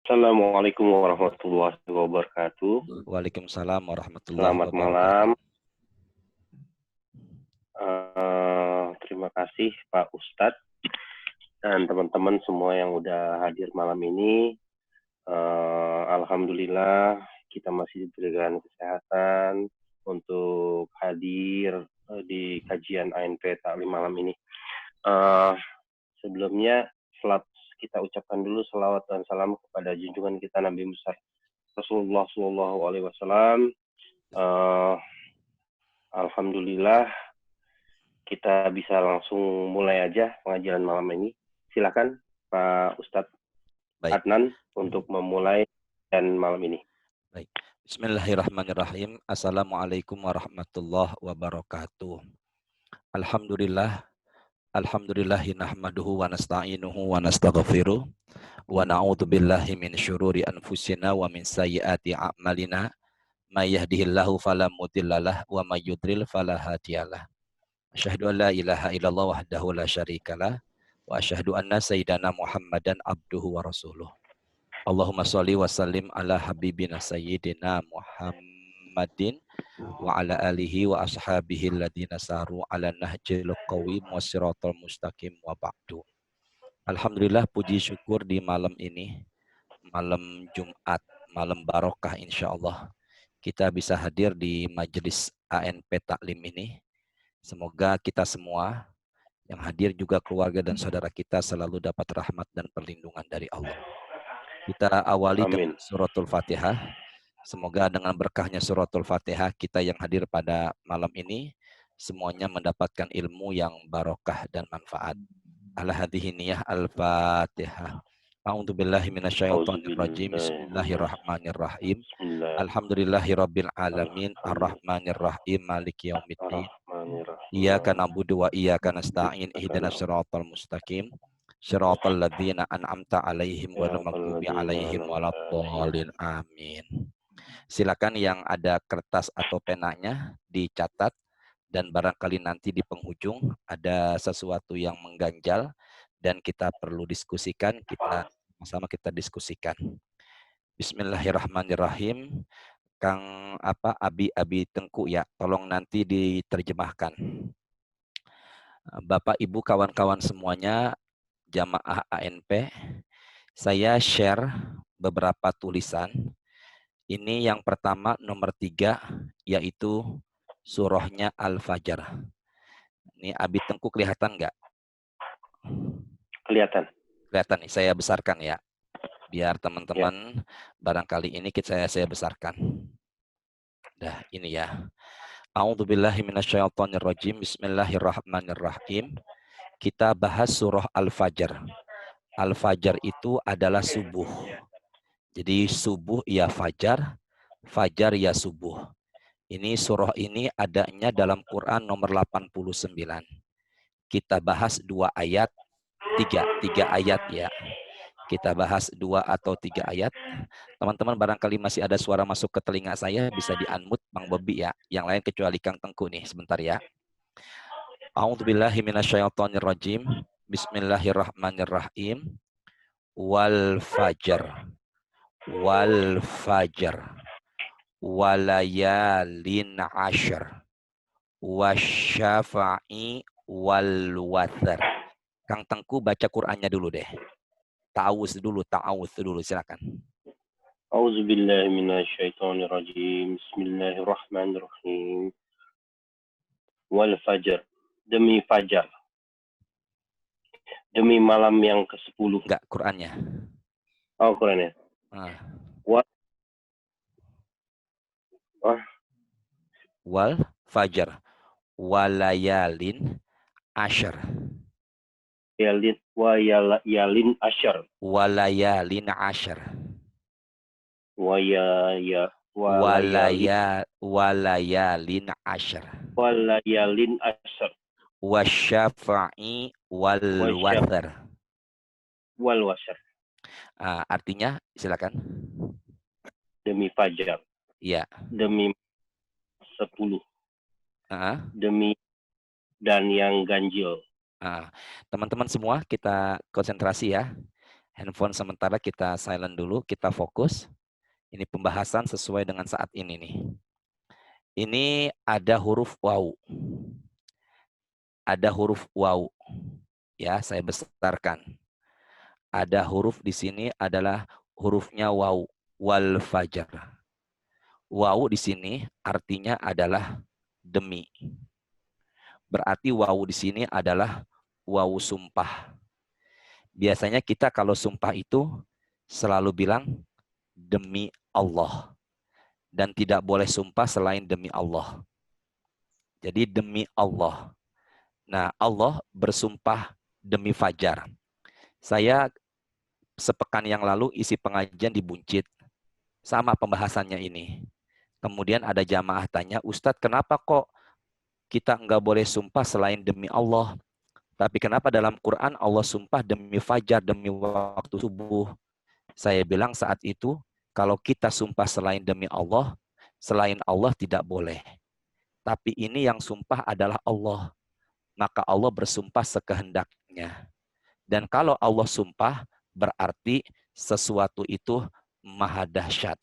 Assalamualaikum warahmatullahi wabarakatuh. Waalaikumsalam warahmatullahi Selamat wabarakatuh. malam. Terima kasih Pak Ustadz dan teman-teman semua yang udah hadir malam ini. Alhamdulillah kita masih diberikan kesehatan untuk hadir di kajian ANP Taklim malam ini. Sebelumnya kita ucapkan dulu selawat dan salam kepada junjungan kita Nabi besar Rasulullah Shallallahu Alaihi Wasallam. Alhamdulillah kita bisa langsung mulai aja pengajian malam ini. Silakan Pak Ustadz Adnan untuk memulai dan malam ini. Baik. Bismillahirrahmanirrahim. Assalamualaikum warahmatullahi wabarakatuh. Alhamdulillah. Alhamdulillahi nahmaduhu wa nasta'inuhu wa nastaghfiruh. Wa na'udzu billahi min syururi anfusina wa min sayyiati a'malina. May yahdihillahu fala mudhillalah wa may yudlil fala hadiyalah. Asyhadu an la ilaha illallah wahdahu la syarikalah wa asyhadu anna sayyidana Muhammadan abduhu wa rasuluh. Allahumma sholli wa sallim ala habibina sayyidina Muhammadin wa ala alihi wa ashabihi alladhina saru ala nahjil qawim wa siratal mustaqim wa ba'du. Alhamdulillah, puji syukur di malam ini, malam Jumat, malam barokah insyaallah. Kita bisa hadir di majelis ANP Taklim ini. Semoga kita semua yang hadir juga keluarga dan saudara kita selalu dapat rahmat dan perlindungan dari Allah. Kita awali dengan suratul Fatihah. Semoga dengan berkahnya suratul Fatihah kita yang hadir pada malam ini semuanya mendapatkan ilmu yang barokah dan manfaat. Ala hadhihi niyah al-Fatihah. A'udzubillahi minasyaitonirrajim. Bismillahirrahmanirrahim. Alhamdulillahirabbil alamin arrahmanirrahim maliki yaumiddin. Iyyaka na'budu wa iyyaka nasta'in ihdinas siratal mustaqim. Syiratal ladzina an'amta 'alaihim ghairil maghdubi 'alaihim waladdallin. Amin. Silakan yang ada kertas atau penanya dicatat, dan barangkali nanti di penghujung ada sesuatu yang mengganjal dan kita perlu diskusikan, sama kita diskusikan. Bismillahirrahmanirrahim. Kang Abi Tengku ya, tolong nanti diterjemahkan. Bapak Ibu kawan-kawan semuanya, jamaah ANP, saya share beberapa tulisan. Ini yang pertama nomor 3, yaitu surahnya Al-Fajr. Ini Abi Tengku kelihatan nggak? Kelihatan. Kelihatan nih, saya besarkan ya. Biar teman-teman barangkali ini saya besarkan. Dah, ini ya. A'udzubillahi minasyaitonirrajim. Bismillahirrahmanirrahim. Kita bahas surah Al-Fajr. Al-Fajr itu adalah subuh. Jadi subuh ya fajar, fajar ya subuh. Ini surah ini adanya dalam Quran nomor 89. Kita bahas 2 ayat, 3 ayat ya. Kita bahas 2 atau 3 ayat. Teman-teman barangkali masih ada suara masuk ke telinga saya, bisa di-unmute Bang Bobi ya. Yang lain kecuali Kang Tengku nih, sebentar ya. A'udzubillahi minasyaitonirrajim. Bismillahirrahmanirrahim. Wal fajr. Wal fajr. Walayalin ashar. Wasyafa'i wal wathar. Kang Tengku baca Qur'annya dulu deh. Ta'awuz dulu, silakan. Auzubillahi minasyaitonirrajim. Bismillahirrahmanirrahim. Wal fajr. Demi fajar. Demi malam yang ke-10. Enggak, Qur'annya. Oh, Qur'annya. Wal fajar. Walayalin ashar. Yalin ashar. Walayalin ashar. Walayalin ashar. Walayalin ashar. Wasyafa'i wal wathar. Wal wathar. Artinya silakan. Demi fajar. Iya. Demi 10. Demi dan yang ganjil. Teman-teman semua kita konsentrasi ya. Handphone sementara kita silent dulu, kita fokus. Ini pembahasan sesuai dengan saat ini nih. Ini ada huruf waw. Ada huruf waw. Ya, saya besarkan. Ada huruf di sini adalah hurufnya waw, wal fajar. Waw di sini artinya adalah demi. Berarti waw di sini adalah waw sumpah. Biasanya kita kalau sumpah itu selalu bilang demi Allah. Dan tidak boleh sumpah selain demi Allah. Jadi demi Allah. Nah, Allah bersumpah demi fajar. Saya sepekan yang lalu isi pengajian di Buncit. Sama pembahasannya ini. Kemudian ada jamaah tanya, Ustadz kenapa kok kita nggak boleh sumpah selain demi Allah? Tapi kenapa dalam Quran Allah sumpah demi fajar, demi waktu subuh? Saya bilang saat itu, kalau kita sumpah selain demi Allah, selain Allah tidak boleh. Tapi ini yang sumpah adalah Allah. Maka Allah bersumpah sekehendaknya. Dan kalau Allah sumpah, berarti sesuatu itu maha dahsyat.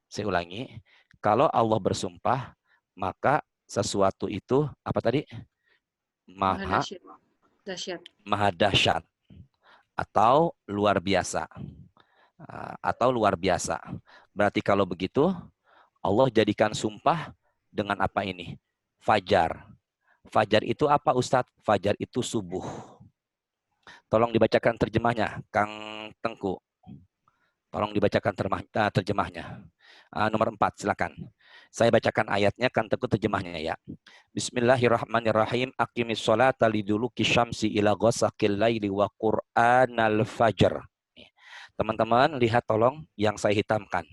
Saya ulangi, kalau Allah bersumpah, maka sesuatu itu, apa tadi? Maha dahsyat. Atau luar biasa. Berarti kalau begitu, Allah jadikan sumpah dengan apa ini? Fajar. Fajar itu apa Ustadz? Fajar itu subuh. Tolong dibacakan terjemahnya, Kang Tengku. Tolong dibacakan terjemahnya. Nomor 4, silakan. Saya bacakan ayatnya, Kang Tengku terjemahnya ya. Bismillahirrahmanirrahim. Aqimis sholata liduluki syamsi ila ghasaqil laili wa qur'anal fajr. Teman-teman, lihat tolong yang saya hitamkan.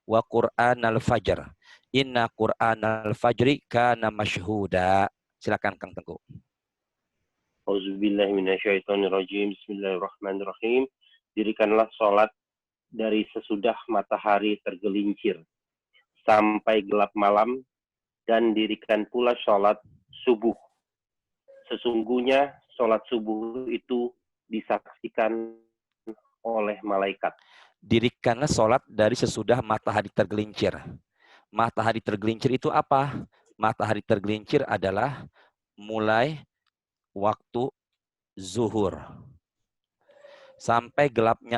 Wa qur'anal fajr. Inna qur'anal fajri kana masyhuda. Silakan Kang Tengku. Auzubillahiminasyaitonirrajim. Bismillahirrahmanirrahim. Dirikanlah sholat dari sesudah matahari tergelincir sampai gelap malam, dan dirikan pula sholat subuh. Sesungguhnya sholat subuh itu disaksikan oleh malaikat. Dirikanlah sholat dari sesudah matahari tergelincir. Matahari tergelincir itu apa? Matahari tergelincir adalah mulai waktu zuhur sampai gelapnya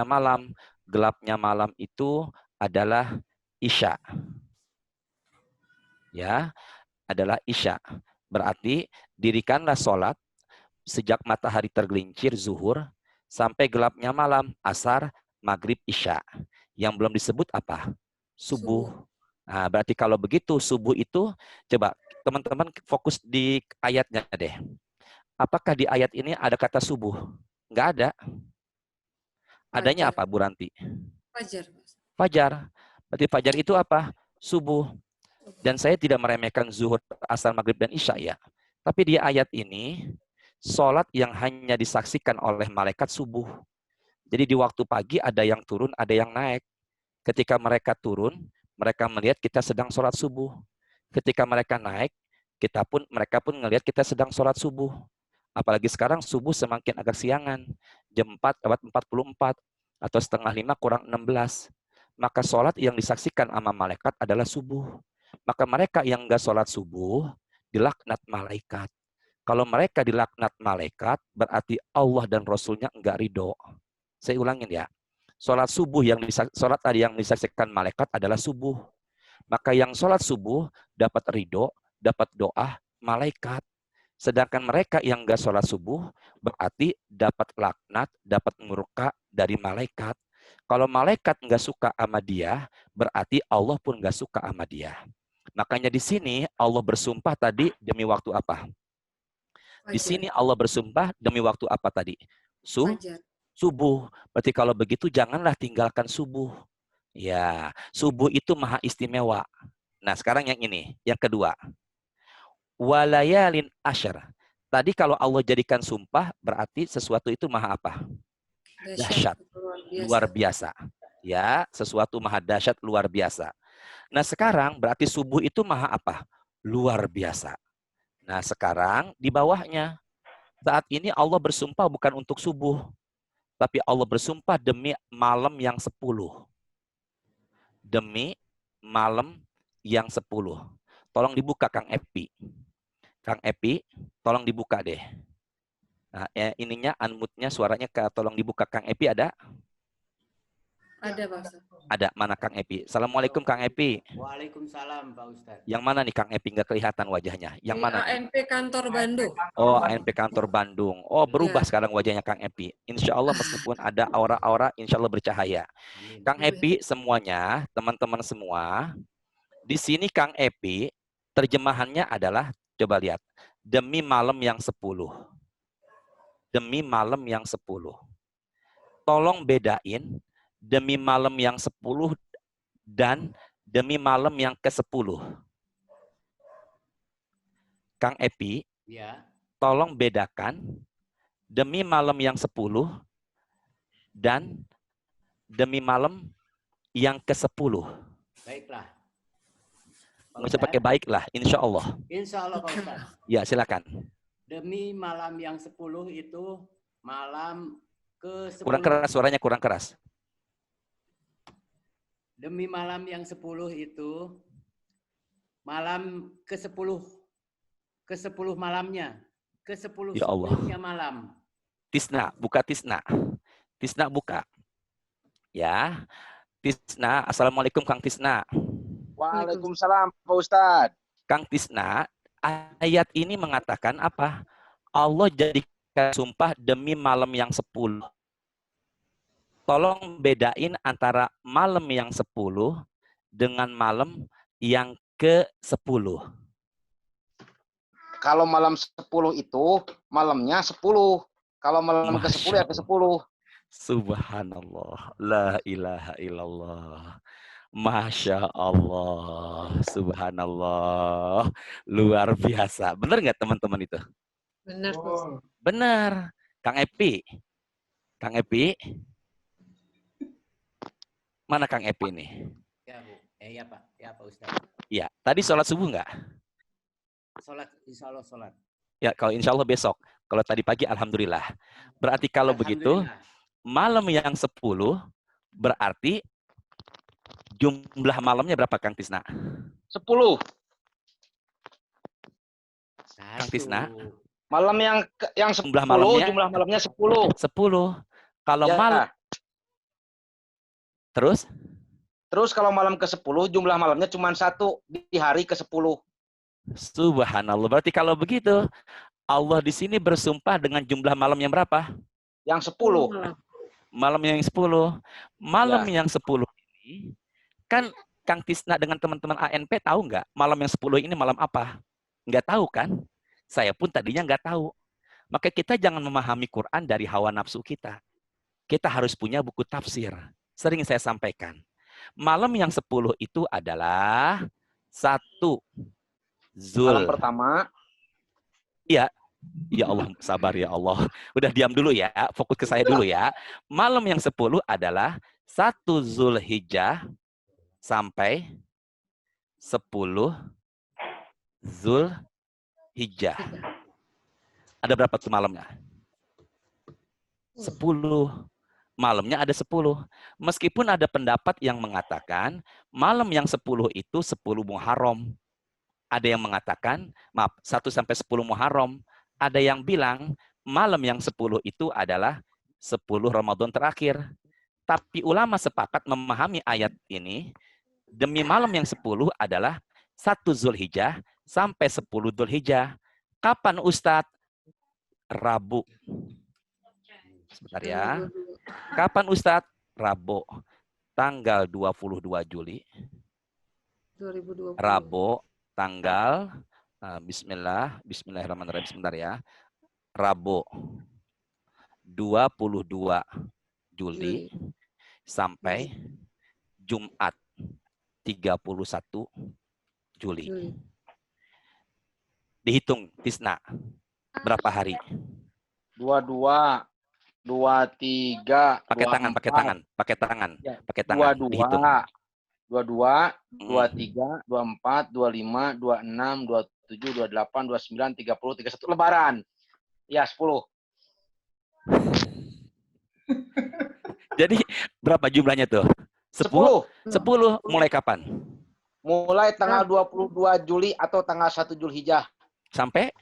malam. Gelapnya malam itu adalah isya. Ya, adalah isya. Berarti dirikanlah sholat sejak matahari tergelincir zuhur sampai gelapnya malam asar, maghrib, isya. Yang belum disebut apa? Subuh. Nah, berarti kalau begitu subuh itu, coba teman-teman fokus di ayatnya deh. Apakah di ayat ini ada kata subuh? Enggak ada. Adanya apa, Bu Ranti? Fajar. Fajar. Berarti fajar itu apa? Subuh. Dan saya tidak meremehkan zuhur, asar, maghrib, dan isya ya. Tapi di ayat ini, sholat yang hanya disaksikan oleh malaikat subuh. Jadi di waktu pagi ada yang turun, ada yang naik. Ketika mereka turun, mereka melihat kita sedang sholat subuh. Ketika mereka naik, mereka pun melihat kita sedang sholat subuh. Apalagi sekarang subuh semakin agak siangan. Jam 4:44 atau 4:30 kurang 16. Maka sholat yang disaksikan sama malaikat adalah subuh. Maka mereka yang enggak sholat subuh, dilaknat malaikat. Kalau mereka dilaknat malaikat, berarti Allah dan Rasulnya enggak ridho. Saya ulangin ya. Sholat tadi yang disaksikan malaikat adalah subuh. Maka yang sholat subuh dapat ridho, dapat doa malaikat. Sedangkan mereka yang enggak sholat subuh, berarti dapat laknat, dapat murka dari malaikat. Kalau malaikat enggak suka sama dia, berarti Allah pun enggak suka sama dia. Makanya di sini Allah bersumpah tadi demi waktu apa? Di sini Allah bersumpah demi waktu apa tadi? Subuh. Berarti kalau begitu janganlah tinggalkan subuh. Ya, subuh itu maha istimewa. Nah, sekarang yang ini, yang kedua. Walayalin asyar. Tadi kalau Allah jadikan sumpah, berarti sesuatu itu maha apa? Dahsyat. Luar biasa. Ya, sesuatu maha dahsyat, luar biasa. Nah, sekarang berarti subuh itu maha apa? Luar biasa. Nah, sekarang di bawahnya. Saat ini Allah bersumpah bukan untuk subuh, tapi Allah bersumpah demi malam yang 10. Demi malam yang 10. Tolong dibuka Kang Epi. Kang Epi, tolong dibuka deh. Nah, ininya unmute-nya suaranya tolong dibuka. Kang Epi ada? Ada, Pak Ustaz. Ada. Mana Kang Epi? Assalamualaikum Kang Epi. Waalaikumsalam Pak Ustadz. Yang mana nih Kang Epi? Nggak kelihatan wajahnya. Yang Di mana nih? ANP Kantor Bandung. Oh, ANP Kantor Bandung. Oh, berubah Ya. sekarang wajahnya Kang Epi. Insya Allah meskipun ada aura-aura, insya Allah bercahaya. Amin. Kang Epi semuanya, teman-teman semua, di sini Kang Epi, terjemahannya adalah, coba lihat, demi malam yang 10. Demi malam yang 10. Tolong bedain demi malam yang 10 dan demi malam yang ke-10. Kang Epi, Ya. tolong bedakan demi malam yang 10 dan demi malam yang ke-10. Baiklah. Pak Nggak usah Ustadz. pakai baiklah, insya Allah. Insya Allah Pak Ustadz. Ya, silakan. Demi malam yang 10 itu malam ke-10. Kurang keras, suaranya kurang keras. Demi malam yang 10 itu malam ke-10. Ke-10 malamnya. Ke-10 Ya Allah. sebelumnya malam. Tisna, buka Tisna. Tisna buka. Ya. Tisna, Assalamualaikum Kang Tisna. Waalaikumsalam Pak Ustadz. Kang Tisna, ayat ini mengatakan apa? Allah jadikan sumpah demi malam yang 10. Tolong bedain antara malam yang 10 dengan malam yang ke-10. Kalau malam 10 itu malamnya 10. Kalau malam ke-10 ya ke-10. Subhanallah. La ilaha illallah. Masya Allah. Subhanallah. Luar biasa. Benar nggak teman-teman itu? Benar, Pak Ustaz. Benar. Kang Epi. Kang Epi. Mana Kang Epi nih? Ya, Bu. Ya, Pak. Ya, Pak Ustadz. Ya, tadi sholat subuh nggak? Sholat, insya Allah sholat. Ya, kalau insya Allah besok. Kalau tadi pagi, alhamdulillah. Berarti kalau begitu, malam yang 10 berarti jumlah malamnya berapa Kang Tisna? 10. Kang Tisna? Malam yang 10, Jumlah malamnya? jumlah malamnya 10. 10. Kalau Ya. malam terus? Terus kalau malam ke-10 jumlah malamnya cuma 1 di hari ke-10. Subhanallah. Berarti kalau begitu, Allah di sini bersumpah dengan jumlah malam yang berapa? Yang 10. Malam yang 10. Malam Ya. yang 10 ini, kan Kang Tisna dengan teman-teman ANP tahu nggak malam yang 10 ini malam apa? Nggak tahu kan? Saya pun tadinya nggak tahu. Maka kita jangan memahami Quran dari hawa nafsu kita. Kita harus punya buku tafsir. Sering saya sampaikan. Malam yang 10 itu adalah 1 Zul. Malam pertama. Iya. Ya Allah, sabar ya Allah. Udah diam dulu ya, fokus ke saya dulu ya. Malam yang 10 adalah 1 Zulhijjah sampai 10 Zulhijjah. Ada berapa tuh malamnya? 10. Malamnya ada 10. Meskipun ada pendapat yang mengatakan malam yang 10 itu 10 Muharram. Ada yang mengatakan, maaf, 1 sampai 10 Muharram. Ada yang bilang malam yang 10 itu adalah 10 Ramadan terakhir. Tapi ulama sepakat memahami ayat ini, demi malam yang 10 adalah 1 Zulhijjah sampai 10 Dzulhijjah. Kapan Ustadz? Rabu. Sebentar ya. Kapan Ustadz? Rabu. Tanggal 22 Juli. 2020. Rabu tanggal Bismillahirrahmanirrahim. Sebentar ya. Rabu 22 Juli sampai Jumat 31 Juli. Dihitung Tisna. Berapa hari? 22, 23, Pakai tangan, pakai tangan, pakai tangan, Ya, pakai tangan. 22, Dihitung. 22, 23, 24, 25, 26, 27, 28, 29, 30, 31 Lebaran. Ya, 10. Jadi berapa jumlahnya tuh? 10. 10 mulai kapan? Mulai tanggal 22 Juli atau tanggal 1 Zulhijjah. Sampai?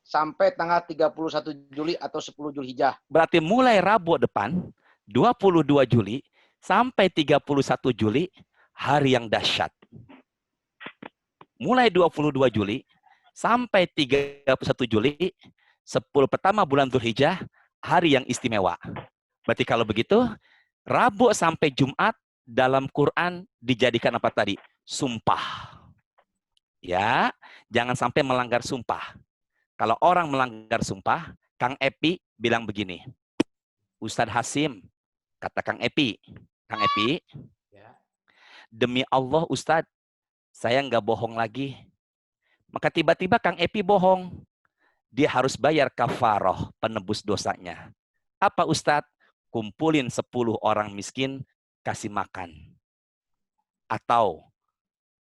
Sampai tanggal 31 Juli atau 10 Zulhijjah. Berarti mulai Rabu depan, 22 Juli, sampai 31 Juli, hari yang dahsyat. Mulai 22 Juli, sampai 31 Juli, 10 pertama bulan Zulhijjah, hari yang istimewa. Berarti kalau begitu, Rabu sampai Jumat dalam Quran dijadikan apa tadi? Sumpah. Ya, jangan sampai melanggar sumpah. Kalau orang melanggar sumpah, Kang Epi bilang begini. Ustadz Hasim, kata Kang Epi. Kang Epi, demi Allah Ustadz, saya nggak bohong lagi. Maka tiba-tiba Kang Epi bohong. Dia harus bayar kafaroh, penebus dosanya. Apa Ustadz? Kumpulin 10 orang miskin, kasih makan. Atau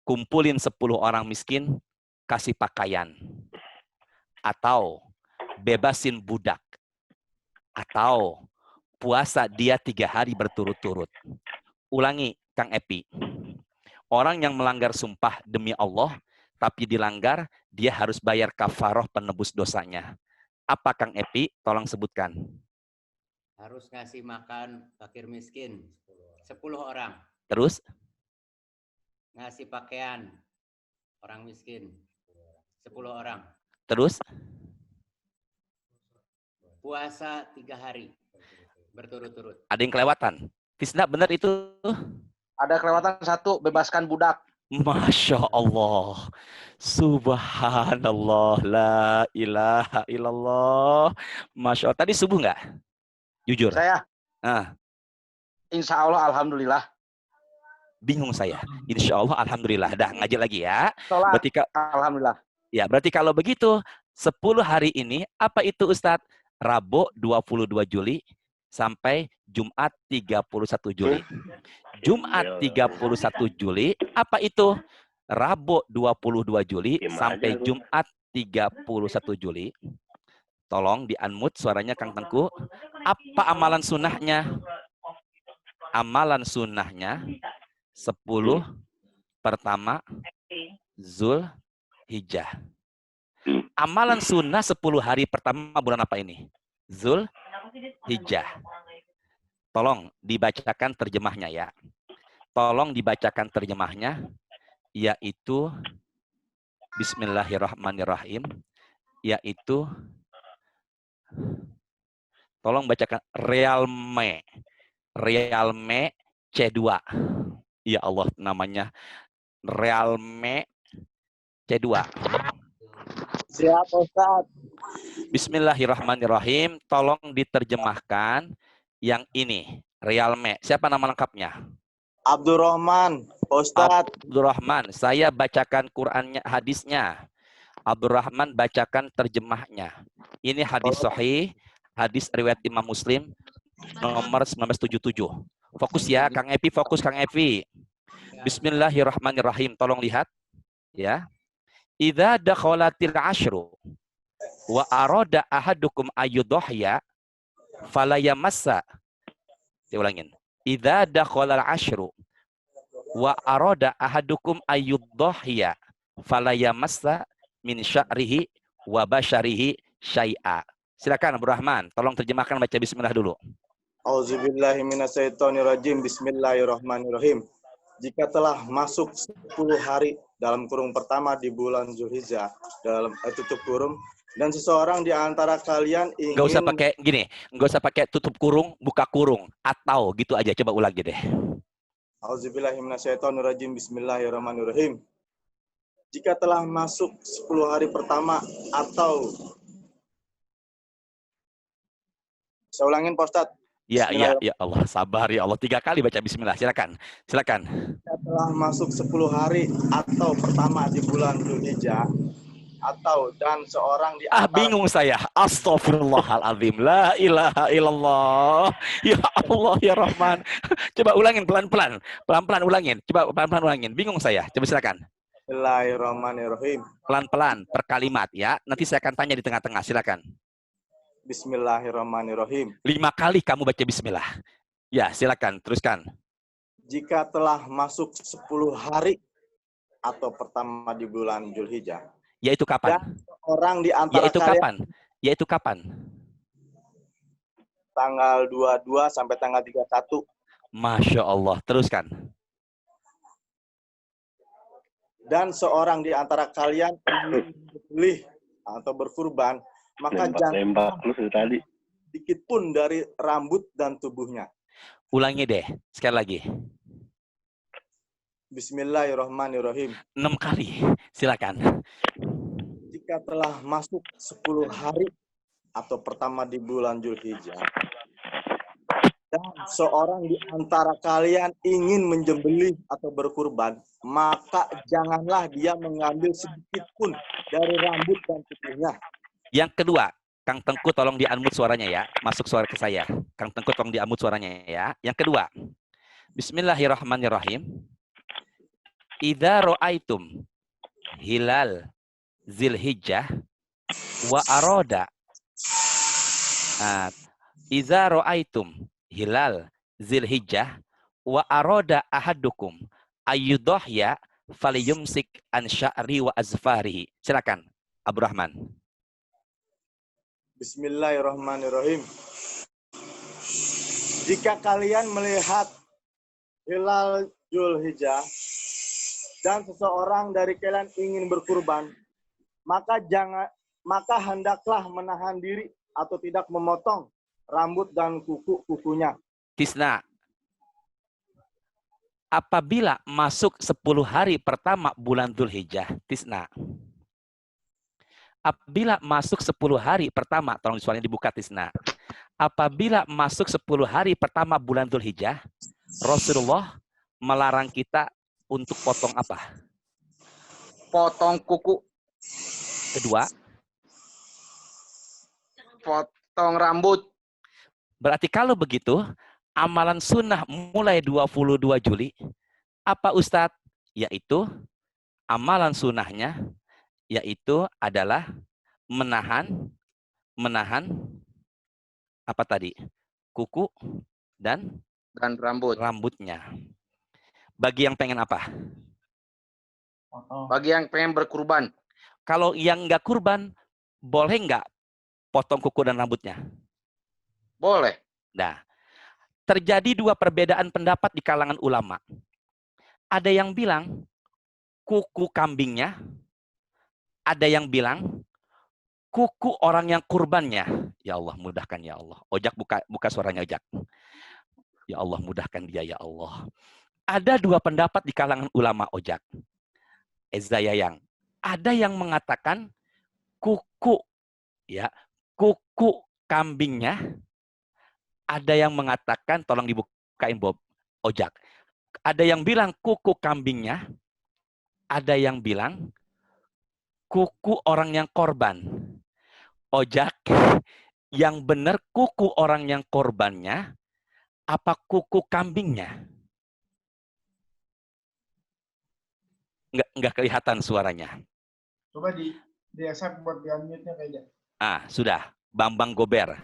kumpulin 10 orang miskin, kasih pakaian. Atau bebasin budak. Atau puasa dia 3 hari berturut-turut. Ulangi, Kang Epi. Orang yang melanggar sumpah demi Allah, tapi dilanggar, dia harus bayar kafaroh penebus dosanya. Apa Kang Epi? Tolong sebutkan. Harus ngasih makan fakir miskin 10 orang. Terus? Ngasih pakaian orang miskin 10 orang. Terus? Puasa 3 hari berturut-turut. Ada yang kelewatan? Tisna, benar itu? Ada kelewatan 1, bebaskan budak. Masya Allah. Subhanallah. La ilaha illallah. Masya Allah. Tadi subuh nggak? Jujur. Saya? Insya Allah, alhamdulillah. Bingung saya. Insya Allah, alhamdulillah. Dah, ngaji lagi ya. Sholat, berarti, alhamdulillah. Ya, berarti kalau begitu, 10 hari ini, apa itu Ustadz? Rabu 22 Juli sampai Jumat 31 Juli. Jumat 31 Juli, apa itu? Rabu 22 Juli sampai Jumat 31 Juli. Tolong di-unmute suaranya Kang Tengku. Apa amalan sunnahnya? Amalan sunnahnya 10 pertama Zulhijjah. Amalan sunnah 10 hari pertama bulan apa ini? Zulhijjah. Tolong dibacakan terjemahnya ya. Tolong dibacakan terjemahnya, yaitu Bismillahirrahmanirrahim, yaitu tolong bacakan Realme C2. Ya Allah, namanya Realme C2. Siap, Ustaz. Bismillahirrahmanirrahim. Tolong diterjemahkan yang ini. Realme. Siapa nama lengkapnya? Abdurrahman, Ustaz. Abdurrahman. Saya bacakan Qur'annya, hadisnya. Abdurrahman bacakan terjemahnya. Ini hadis sahih, hadis riwayat Imam Muslim, nomor 1977. Fokus ya, Kang Epi, fokus Kang Epi. Bismillahirrahmanirrahim. Tolong lihat. Ya. Idza dakhalatil ashru wa arada ahadukum ayyudhhiya falayamassa. Saya ulangin. Idza dakhalal ashru wa arada ahadukum ayyudhhiya falayamassa min sya'rihi wa basyarihi syai'a. Silakan Abu Rahman, tolong terjemahkan, baca bismillah dulu. Auzubillahi minasyaitonirrajim. Bismillahirrahmanirrahim. Jika telah masuk 10 hari dalam kurung pertama di bulan Zulhijjah, dalam tutup kurung, dan seseorang di antara kalian ingin... Nggak usah pakai gini, nggak usah pakai tutup kurung, buka kurung, atau gitu aja. Coba ulangi deh. Auzubillahi minasyaitonirrajim. Bismillahirrahmanirrahim. Jika telah masuk 10 hari pertama atau... Saya ulangin, Pak Ustadz. Ya Allah, sabar ya Allah. 3 kali baca bismillah. Silakan. Setelah masuk 10 hari atau pertama di bulan Zulhijjah, atau dan seorang di antara... bingung saya. Astaghfirullahaladzim. La ilaha illallah. Ya Allah ya Rahman. Coba ulangin pelan-pelan. Pelan-pelan ulangin. Coba pelan-pelan ulangin. Bingung saya. Coba silakan. Bismillahirrahmanirrahim. Pelan-pelan per kalimat ya. Nanti saya akan tanya di tengah-tengah. Silakan. Bismillahirrahmanirrahim. 5 kali kamu baca bismillah. Ya, silakan teruskan. Jika telah masuk 10 hari atau pertama di bulan Zulhijjah. Yaitu kapan? Dan orang di antara Yaitu kalian kapan? Yaitu kapan? tanggal 22 sampai tanggal 31. Masya Allah. Teruskan. Dan seorang di antara kalian ingin berbeli atau berkurban, maka jangan tadi. sedikit pun dari rambut dan tubuhnya. Ulangi deh, sekali lagi. Bismillahirrahmanirrahim. 6 kali. Silakan. Jika telah masuk 10 hari atau pertama di bulan Zulhijjah, dan seorang di antara kalian ingin menjembelih atau berkurban, maka janganlah dia mengambil sedikit pun dari rambut dan tubuhnya. Yang kedua, Kang Tengku tolong di-unmute suaranya ya. Masuk suara ke saya. Kang Tengku tolong di-unmute suaranya ya. Yang kedua. Bismillahirrahmanirrahim. Idza ra'aitum hilal Zilhijjah wa arada. Idza ra'aitum hilal Zilhijjah wa arada ahadukum ayyudhya falyumsik an sya'ri wa azfarihi. Silakan, Abdurrahman. Bismillahirrahmanirrahim. Jika kalian melihat hilal Zulhijjah dan seseorang dari kalian ingin berkurban, maka hendaklah menahan diri atau tidak memotong rambut dan kuku-kukunya. Tisna, apabila masuk 10 hari pertama bulan Dzulhijjah, Tisna. Apabila masuk 10 hari pertama, tolong soalnya dibuka Tisna. Apabila masuk 10 hari pertama bulan Dzulhijjah, Rasulullah melarang kita untuk potong apa? Potong kuku. Kedua, Potong rambut. berarti kalau begitu, amalan sunnah mulai 22 Juli, apa Ustadz? Yaitu, amalan sunnahnya, yaitu adalah menahan apa tadi? Kuku dan rambutnya. Bagi yang pengen apa? Bagi yang pengen berkurban. Kalau yang nggak kurban, boleh nggak potong kuku dan rambutnya? Boleh. Nah, terjadi 2 perbedaan pendapat di kalangan ulama. Ada yang bilang kuku kambingnya, ada yang bilang kuku orang yang kurbannya. Ya Allah, mudahkan ya Allah. Ojak buka suaranya Ojak. Ya Allah, mudahkan dia ya Allah. Ada 2 pendapat di kalangan ulama Ojak. Ezayayang. Ada yang mengatakan kuku kambingnya. Ada yang mengatakan, tolong dibukain Bob Ojak. Ada yang bilang kuku kambingnya. Ada yang bilang kuku orang yang korban. Ojak, yang benar kuku orang yang korbannya, apa kuku kambingnya? Nggak kelihatan suaranya. Coba di accept buat di unmute-nya kayaknya. Sudah. Bambang Gober.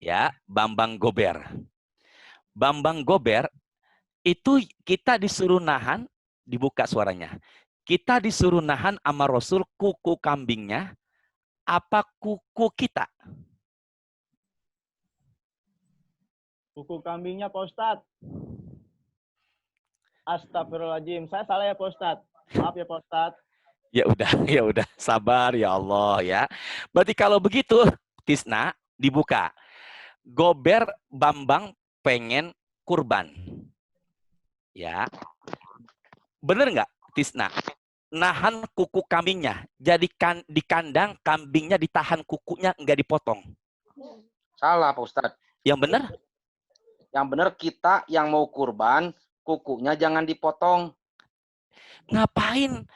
Ya, Bambang Gober. Bambang Gober, itu kita disuruh nahan, dibuka suaranya. Kita disuruh nahan sama Rasul kuku kambingnya, apa kuku kita? Kuku kambingnya Pak Ustadz. Astagfirullahaladzim. Saya salah ya Pak Ustadz. Maaf ya Pak Ustadz. Ya udah, sabar ya Allah ya. Berarti kalau begitu, Tisna dibuka. Gober Bambang pengen kurban. Ya. Bener nggak, Tisna? Nahan kuku kambingnya. Jadi di kandang kambingnya ditahan kukunya, nggak dipotong. Salah Pak Ustadz. Yang benar? Yang benar kita yang mau kurban, kukunya jangan dipotong. Ngapain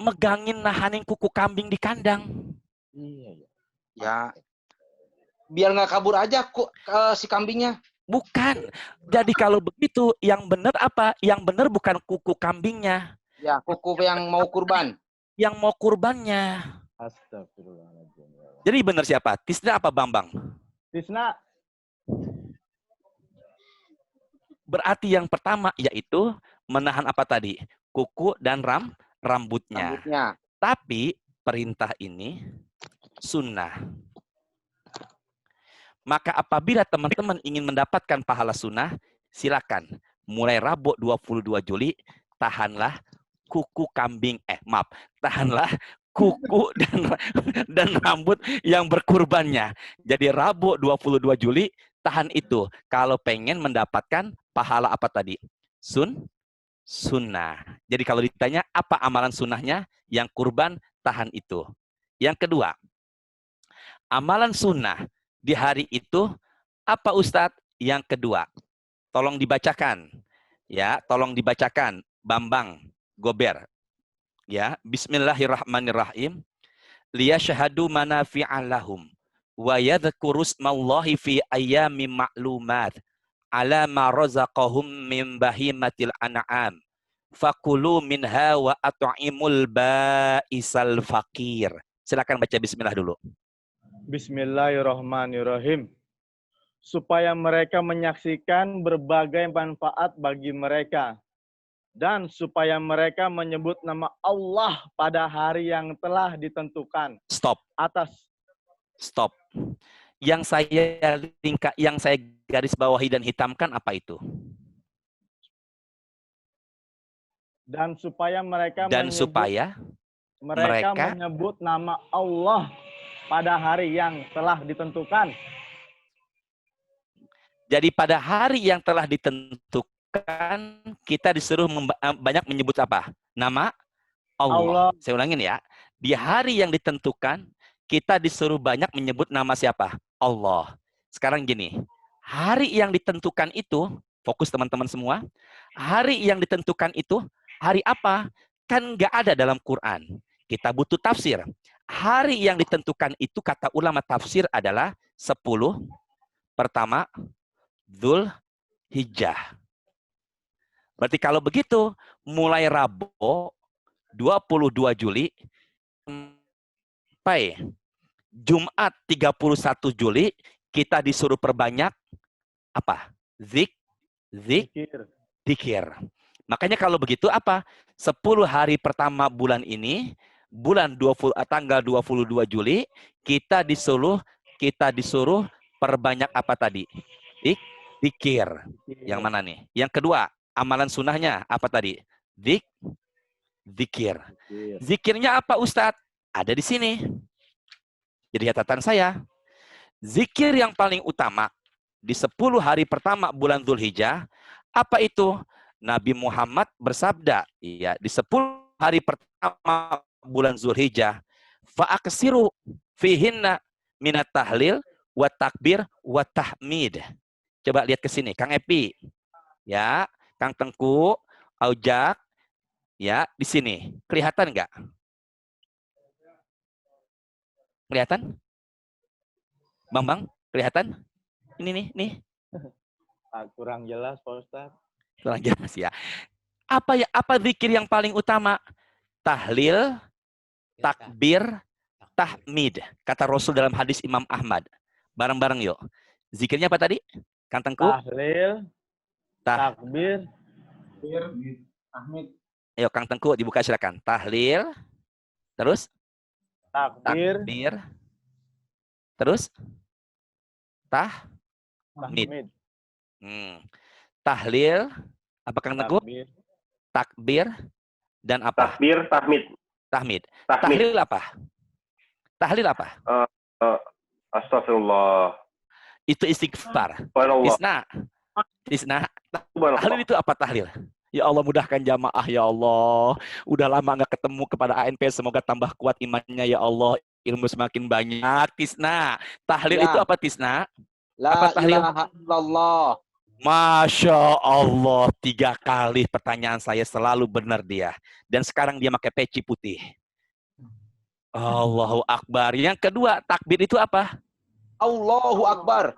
megangin nahanin kuku kambing di kandang? Ya, biar nggak kabur aja si kambingnya. Bukan. Jadi kalau begitu, yang benar apa? Yang benar bukan kuku kambingnya. Ya, kuku yang mau kurban. Yang mau kurbannya. Astagfirullahaladzim. Jadi benar siapa? Tisna apa Bambang? Tisna. Berarti yang pertama yaitu menahan apa tadi? Kuku dan rambutnya. Tapi perintah ini sunnah. Maka apabila teman-teman ingin mendapatkan pahala sunnah, silakan. Mulai Rabu 22 Juli, tahanlah kuku kambing. Tahanlah kuku dan rambut yang berkurbannya. Jadi Rabu 22 Juli, tahan itu. Kalau pengen mendapatkan pahala apa tadi? Sunnah. Jadi kalau ditanya apa amalan sunnahnya, yang kurban tahan itu. Yang kedua, amalan sunnah di hari itu apa Ustadz? Yang kedua, tolong dibacakan. Ya, tolong dibacakan. Bambang, Gober. Ya, Bismillahirrahmanirrahim. Liyashhadu manafi'a lahum wa yadhkuru ismallahi fi ayyamin ma'lumat ala ma razaqahum min bahimatil an'am fakulu minha wa at'imul ba'isal fakir. Silakan baca bismillah dulu. Bismillahirrahmanirrahim. Supaya mereka menyaksikan berbagai manfaat bagi mereka dan supaya mereka menyebut nama Allah pada hari yang telah ditentukan. Stop. Stop. Yang saya garis bawahi dan hitamkan apa itu? Dan supaya mereka menyebut nama Allah pada hari yang telah ditentukan. Jadi pada hari yang telah ditentukan, kita disuruh banyak menyebut apa? Nama Allah. Saya ulangin ya. Di hari yang ditentukan, kita disuruh banyak menyebut nama siapa? Allah. Sekarang gini, hari yang ditentukan itu, fokus teman-teman semua, hari yang ditentukan itu, hari apa? Kan nggak ada dalam Quran. Kita butuh tafsir. Hari yang ditentukan itu, kata ulama tafsir adalah 10 pertama Dzulhijjah. Berarti kalau begitu, mulai Rabu 22 Juli sampai Jumat 31 Juli, kita disuruh perbanyak apa? Zikir. Makanya kalau begitu apa? 10 hari pertama bulan ini, tanggal 22 Juli, kita disuruh perbanyak apa tadi? Zikir. Yang mana nih? Yang kedua, amalan sunnahnya apa tadi? Zikir. Zikirnya apa Ustadz? Ada di sini. Jadi catatan saya, zikir yang paling utama di 10 hari pertama bulan Dzulhijjah, apa itu? Nabi Muhammad bersabda, ya, di 10 hari pertama bulan Dzulhijjah, fa'aksiru fihinna minat tahlil wa takbir wa tahmid. Coba lihat ke sini, Kang Epi, ya, Kang Tengku, Aujak, ya, di sini. Kelihatan nggak? Kelihatan? Bambang, kelihatan? Ini nih. Kurang jelas, Pak Ustadz. Kurang jelas ya. Apa zikir yang paling utama? Tahlil, takbir, tahmid. Kata Rasul dalam hadis Imam Ahmad. Bareng-bareng yuk. Zikirnya apa tadi? Kang Tengku? Tahlil, takbir, tahmid. Ayo Kang Tengku dibuka silakan. Tahlil, terus? Takbir. Terus? Tahmid. Tahlil, apa Kang Tengku? Takbir dan apa? Tahmid. Tahlil apa? Astagfirullah. Itu istighfar. Tisna. Tahlil itu apa tahlil? Ya Allah, mudahkan jamaah ya Allah. Udah lama nggak ketemu kepada ANP, semoga tambah kuat imannya ya Allah. Ilmu semakin banyak. Tisna. Tahlil itu apa Tisna? La ilaha illallah. Masya Allah, 3 kali pertanyaan saya selalu benar dia. Dan sekarang dia pakai peci putih. Allahu Akbar. Yang kedua, takbir itu apa? Allahu Akbar.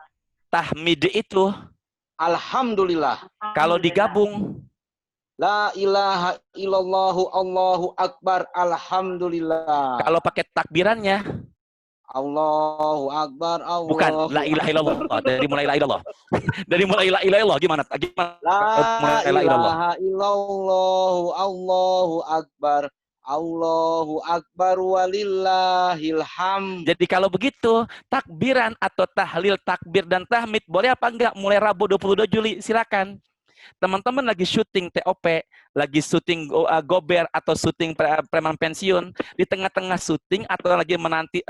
Tahmid itu? Alhamdulillah. Kalau digabung? La ilaha illallah, Allahu Akbar, Alhamdulillah. Kalau pakai takbirannya? Allahu Akbar. Bukan, la ilaha illallah. Dari mulai la ilallah. Dari mulai la ilaha illallah gimana? Gimana? La La ilallah. ilaha illallah. Allahu Akbar. Allahu Akbar walillahil hamd. Jadi kalau begitu, takbiran atau tahlil, takbir dan tahmid boleh apa enggak mulai Rabu 22 Juli? Silakan. Teman-teman lagi syuting TOP, lagi syuting Gober atau syuting preman pensiun, di tengah-tengah syuting atau lagi menanti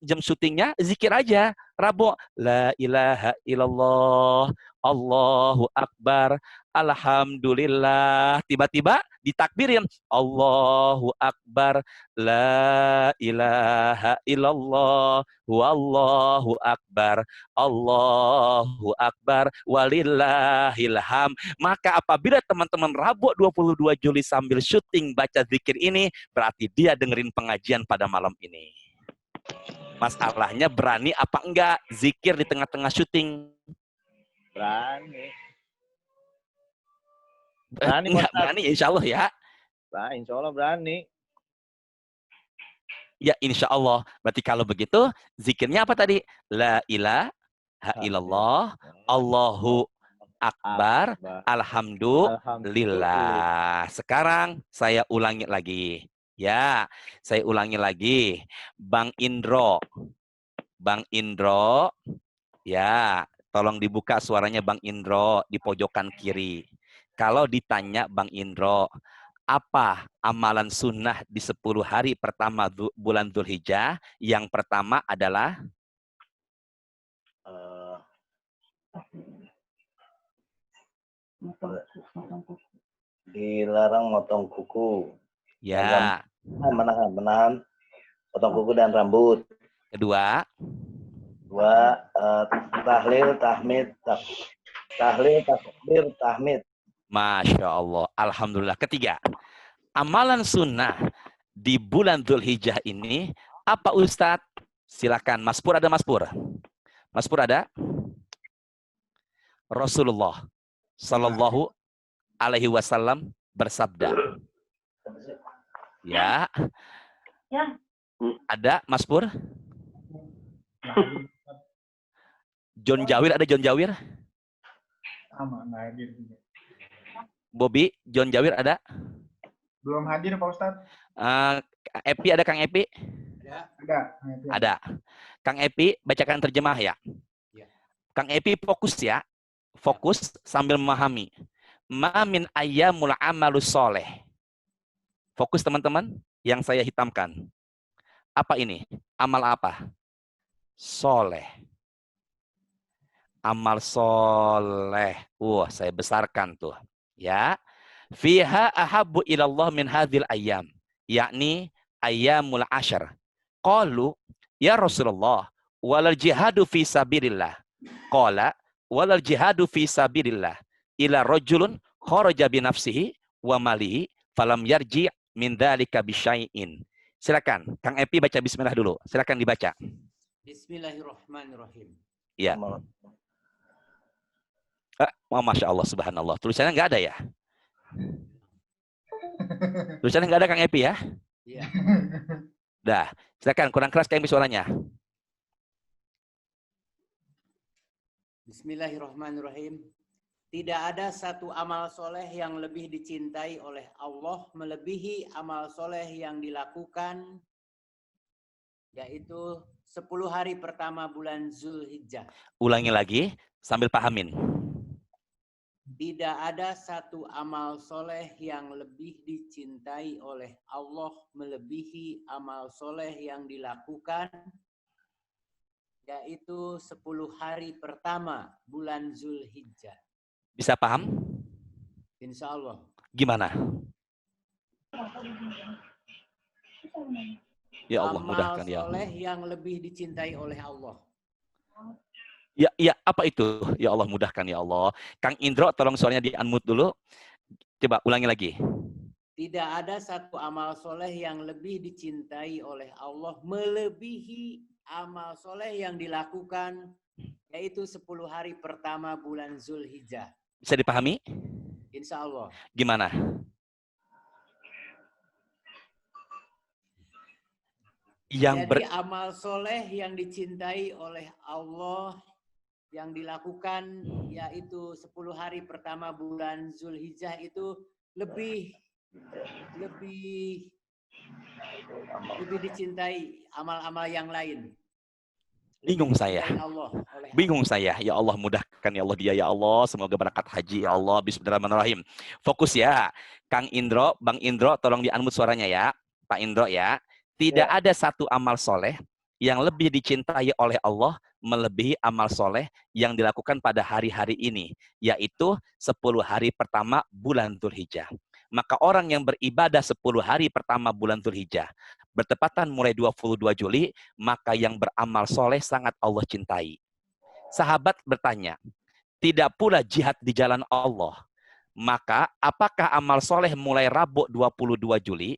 jam syutingnya, zikir aja. Rabu, la ilaha illallah, Allahu Akbar, alhamdulillah. Tiba-tiba ditakbirin, Allahu Akbar, la ilaha illallah, wallahu akbar, Allahu akbar, walillahil hamd. Maka apabila teman-teman Rabu 22 Juli sambil syuting baca zikir ini, berarti dia dengerin pengajian pada malam ini. Masalahnya berani apa enggak zikir di tengah-tengah syuting? Berani. Berani, enggak berani, insya Allah ya. Nah, insya Allah berani. Ya insya Allah. Berarti kalau begitu zikirnya apa tadi? La ilaha illallah, Allahu akbar, alhamdulillah. Sekarang saya ulangi lagi. Ya, saya ulangi lagi. Bang Indro. Bang Indro. Ya, tolong dibuka suaranya Bang Indro di pojokan kiri. Kalau ditanya Bang Indro, apa amalan sunnah di 10 hari pertama bulan Dzulhijjah? Yang pertama adalah dilarang motong kuku. ya. Menahan potong kuku dan rambut. Kedua, tahlil, tahmid, tahlil, takbir, tahmid. Masya Allah, alhamdulillah. Ketiga, amalan sunnah di bulan Dzulhijjah ini apa Ustadz? Silakan. Mas Pur ada Mas Pur? Mas Pur ada? Rasulullah Sallallahu Alaihi Wasallam bersabda. Ya. Ada Mas Pur? John Jawir ada John Jawir? Sama, nggak hadir juga. Bobby, John Jawir ada? Belum hadir Pak Ustadz? Epi ada Kang Epi? Ada. Ada. Kang Epi, bacakan terjemah ya. Kang Epi fokus ya. Fokus sambil memahami. Ma min ayyamul amalus soleh. Fokus teman-teman yang saya hitamkan. Apa ini? Amal apa? Soleh. Amal soleh. Saya besarkan tuh. Ya, fiha ahabbu ilallah min hadhil ayyam, yakni ayyamul ashar. Qalu ya Rasulullah walal jihadu fi sabilillah. Qala walal jihadu fi sabilillah ila rajulun kharaja bi nafsihi wa malihi falam yarji min dzalika bi syai'in. Silakan Kang Epi baca bismillah dulu. Silakan dibaca. Bismillahirrahmanirrahim. Ya. Masya Allah, subhanallah. Tulisannya nggak ada ya? Tulisannya nggak ada Kang Epi ya? Iya. Dah, silakan kurang keras Kang Epi suaranya. Bismillahirrahmanirrahim. Tidak ada satu amal soleh yang lebih dicintai oleh Allah melebihi amal soleh yang dilakukan, yaitu 10 hari pertama bulan Dzulhijjah. Ulangi lagi sambil pahamin. Tidak ada satu amal soleh yang lebih dicintai oleh Allah melebihi amal soleh yang dilakukan, yaitu 10 hari pertama bulan Dzulhijjah. Bisa paham? Insya Allah. Gimana? Ya Allah, mudahkan ya Allah. Amal soleh yang lebih dicintai oleh Allah. Ya, apa itu? Ya Allah, mudahkan ya Allah. Kang Indro, tolong suaranya di-unmute dulu. Coba ulangi lagi. Tidak ada satu amal soleh yang lebih dicintai oleh Allah melebihi amal soleh yang dilakukan, yaitu 10 hari pertama bulan Dzulhijjah. Bisa dipahami? Insya Allah. Gimana? Jadi amal soleh yang dicintai oleh Allah yang dilakukan yaitu 10 hari pertama bulan Zulhijjah itu lebih dicintai amal-amal yang lain. Bingung saya. Bingung saya. Ya Allah, mudahkan ya Allah dia ya Allah. Semoga berkat haji ya Allah. Bismillahirrahmanirrahim. Fokus ya. Kang Indro, Bang Indro, tolong di-unmute suaranya ya. Pak Indro ya. Tidak ada satu amal soleh yang lebih dicintai oleh Allah melebihi amal soleh yang dilakukan pada hari-hari ini. Yaitu 10 hari pertama bulan Dzulhijjah. Maka orang yang beribadah 10 hari pertama bulan Dzulhijjah bertepatan mulai 22 Juli, maka yang beramal soleh sangat Allah cintai. Sahabat bertanya, tidak pula jihad di jalan Allah. Maka apakah amal soleh mulai Rabu 22 Juli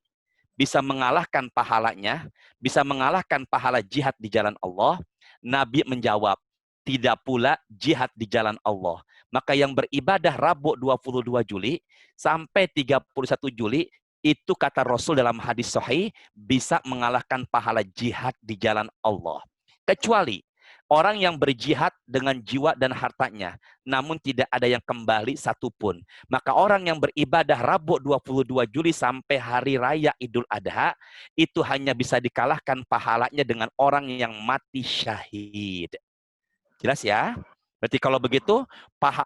bisa mengalahkan pahalanya, bisa mengalahkan pahala jihad di jalan Allah? Nabi menjawab, tidak pula jihad di jalan Allah. Maka yang beribadah Rabu 22 Juli sampai 31 Juli, itu kata Rasul dalam hadis sahih, bisa mengalahkan pahala jihad di jalan Allah. Kecuali orang yang berjihad dengan jiwa dan hartanya, namun tidak ada yang kembali satupun. Maka orang yang beribadah Rabu 22 Juli sampai Hari Raya Idul Adha, itu hanya bisa dikalahkan pahalanya dengan orang yang mati syahid. Jelas ya? Berarti kalau begitu,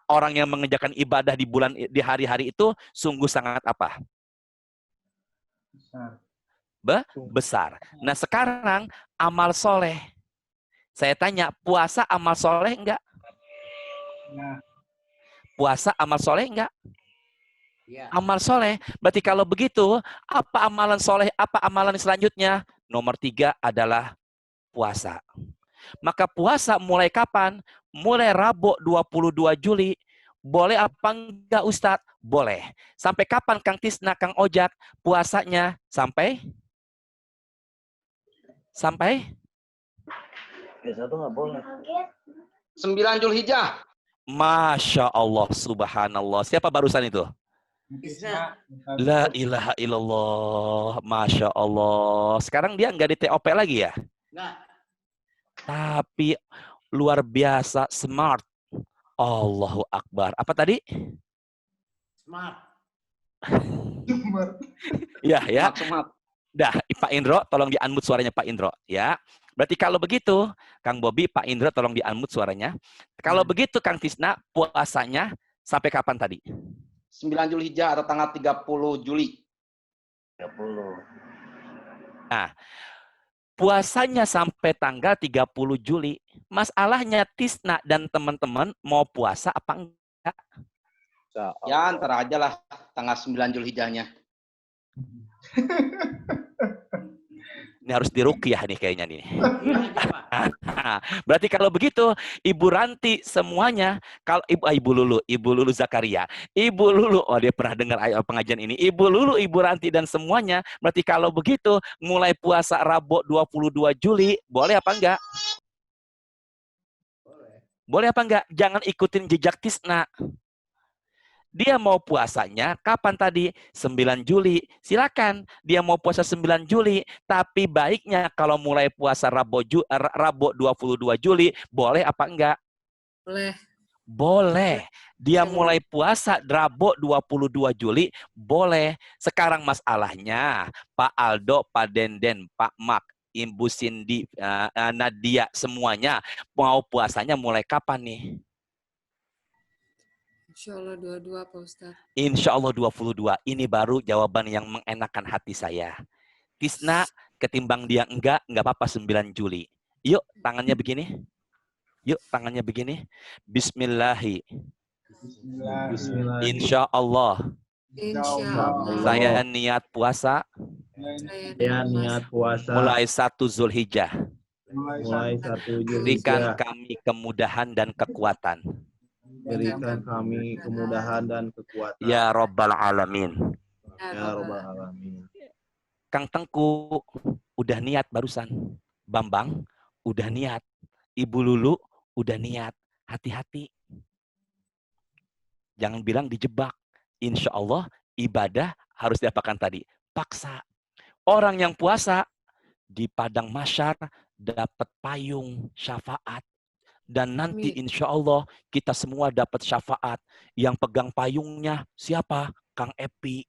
orang yang mengerjakan ibadah di hari-hari itu sungguh sangat apa? Besar. Nah sekarang amal soleh. Saya tanya, puasa amal soleh enggak? Puasa amal soleh enggak? Ya. Amal soleh. Berarti kalau begitu, apa amalan soleh, apa amalan selanjutnya? Nomor 3 adalah puasa. Maka puasa mulai kapan? Mulai Rabu 22 Juli. Boleh apa enggak Ustadz? Boleh. Sampai kapan Kang Tisna, Kang Ojak puasanya? Sampai? Satu nggak boleh. 9 Zulhijjah. Masya Allah, subhanallah. Siapa barusan itu? La ilaha illallah. Masya Allah. Sekarang dia nggak di TOP lagi ya? Nggak. Tapi luar biasa smart. Allahu Akbar. Apa tadi? Smart. Ya. Dah, Pak Indro, tolong di-unmute suaranya Pak Indro. Ya. Berarti kalau begitu, Kang Bobi, Pak Indro, tolong di-unmute suaranya. Kalau begitu, Kang Tisna, puasanya sampai kapan tadi? 9 Zulhijjah atau tanggal 30 Juli. 30. Nah, puasanya sampai tanggal 30 Juli. Masalahnya Tisna dan teman-teman mau puasa apa enggak? Ya, antara aja lah tanggal 9 Zulhijjahnya. Ini harus diruqyah nih kayaknya nih. Berarti kalau begitu, Ibu Ranti semuanya, kalau Ibu Lulu Zakaria, Ibu Lulu, oh dia pernah dengar pengajian ini, Ibu Lulu, Ibu Ranti dan semuanya, berarti kalau begitu, mulai puasa Rabu 22 Juli, boleh apa enggak? Boleh apa enggak? Jangan ikutin jejak Tisna. Dia mau puasanya kapan tadi? 9 Juli. Silakan. Dia mau puasa 9 Juli. Tapi baiknya kalau mulai puasa Rabu 22 Juli, boleh apa enggak? Boleh. Boleh. Dia mulai puasa Rabu 22 Juli, boleh. Sekarang masalahnya, Pak Aldo, Pak Denden, Pak Mak, Ibu Cindy, Nadia, semuanya mau puasanya mulai kapan nih? Insya Allah 22 Pak Ustadz. Insya Allah 22. Ini baru jawaban yang mengenakan hati saya. Tisna, ketimbang dia enggak apa-apa 9 Juli. Yuk, tangannya begini. Yuk, tangannya begini. Bismillahi. Insya Allah. Saya niat puasa. Mulai 1 Zulhijjah. Berikan kami kemudahan dan kekuatan. Berikan kami kemudahan dan kekuatan. Ya Rabbal Alamin. Ya Rabbal Alamin. Kang Tengku udah niat barusan. Bambang udah niat. Ibu Lulu udah niat. Hati-hati. Jangan bilang dijebak. Insya Allah ibadah harus diapakan tadi? Paksa. Orang yang puasa di padang mahsyar dapat payung syafaat. Dan nanti insya Allah kita semua dapat syafaat. Yang pegang payungnya siapa? Kang Epi.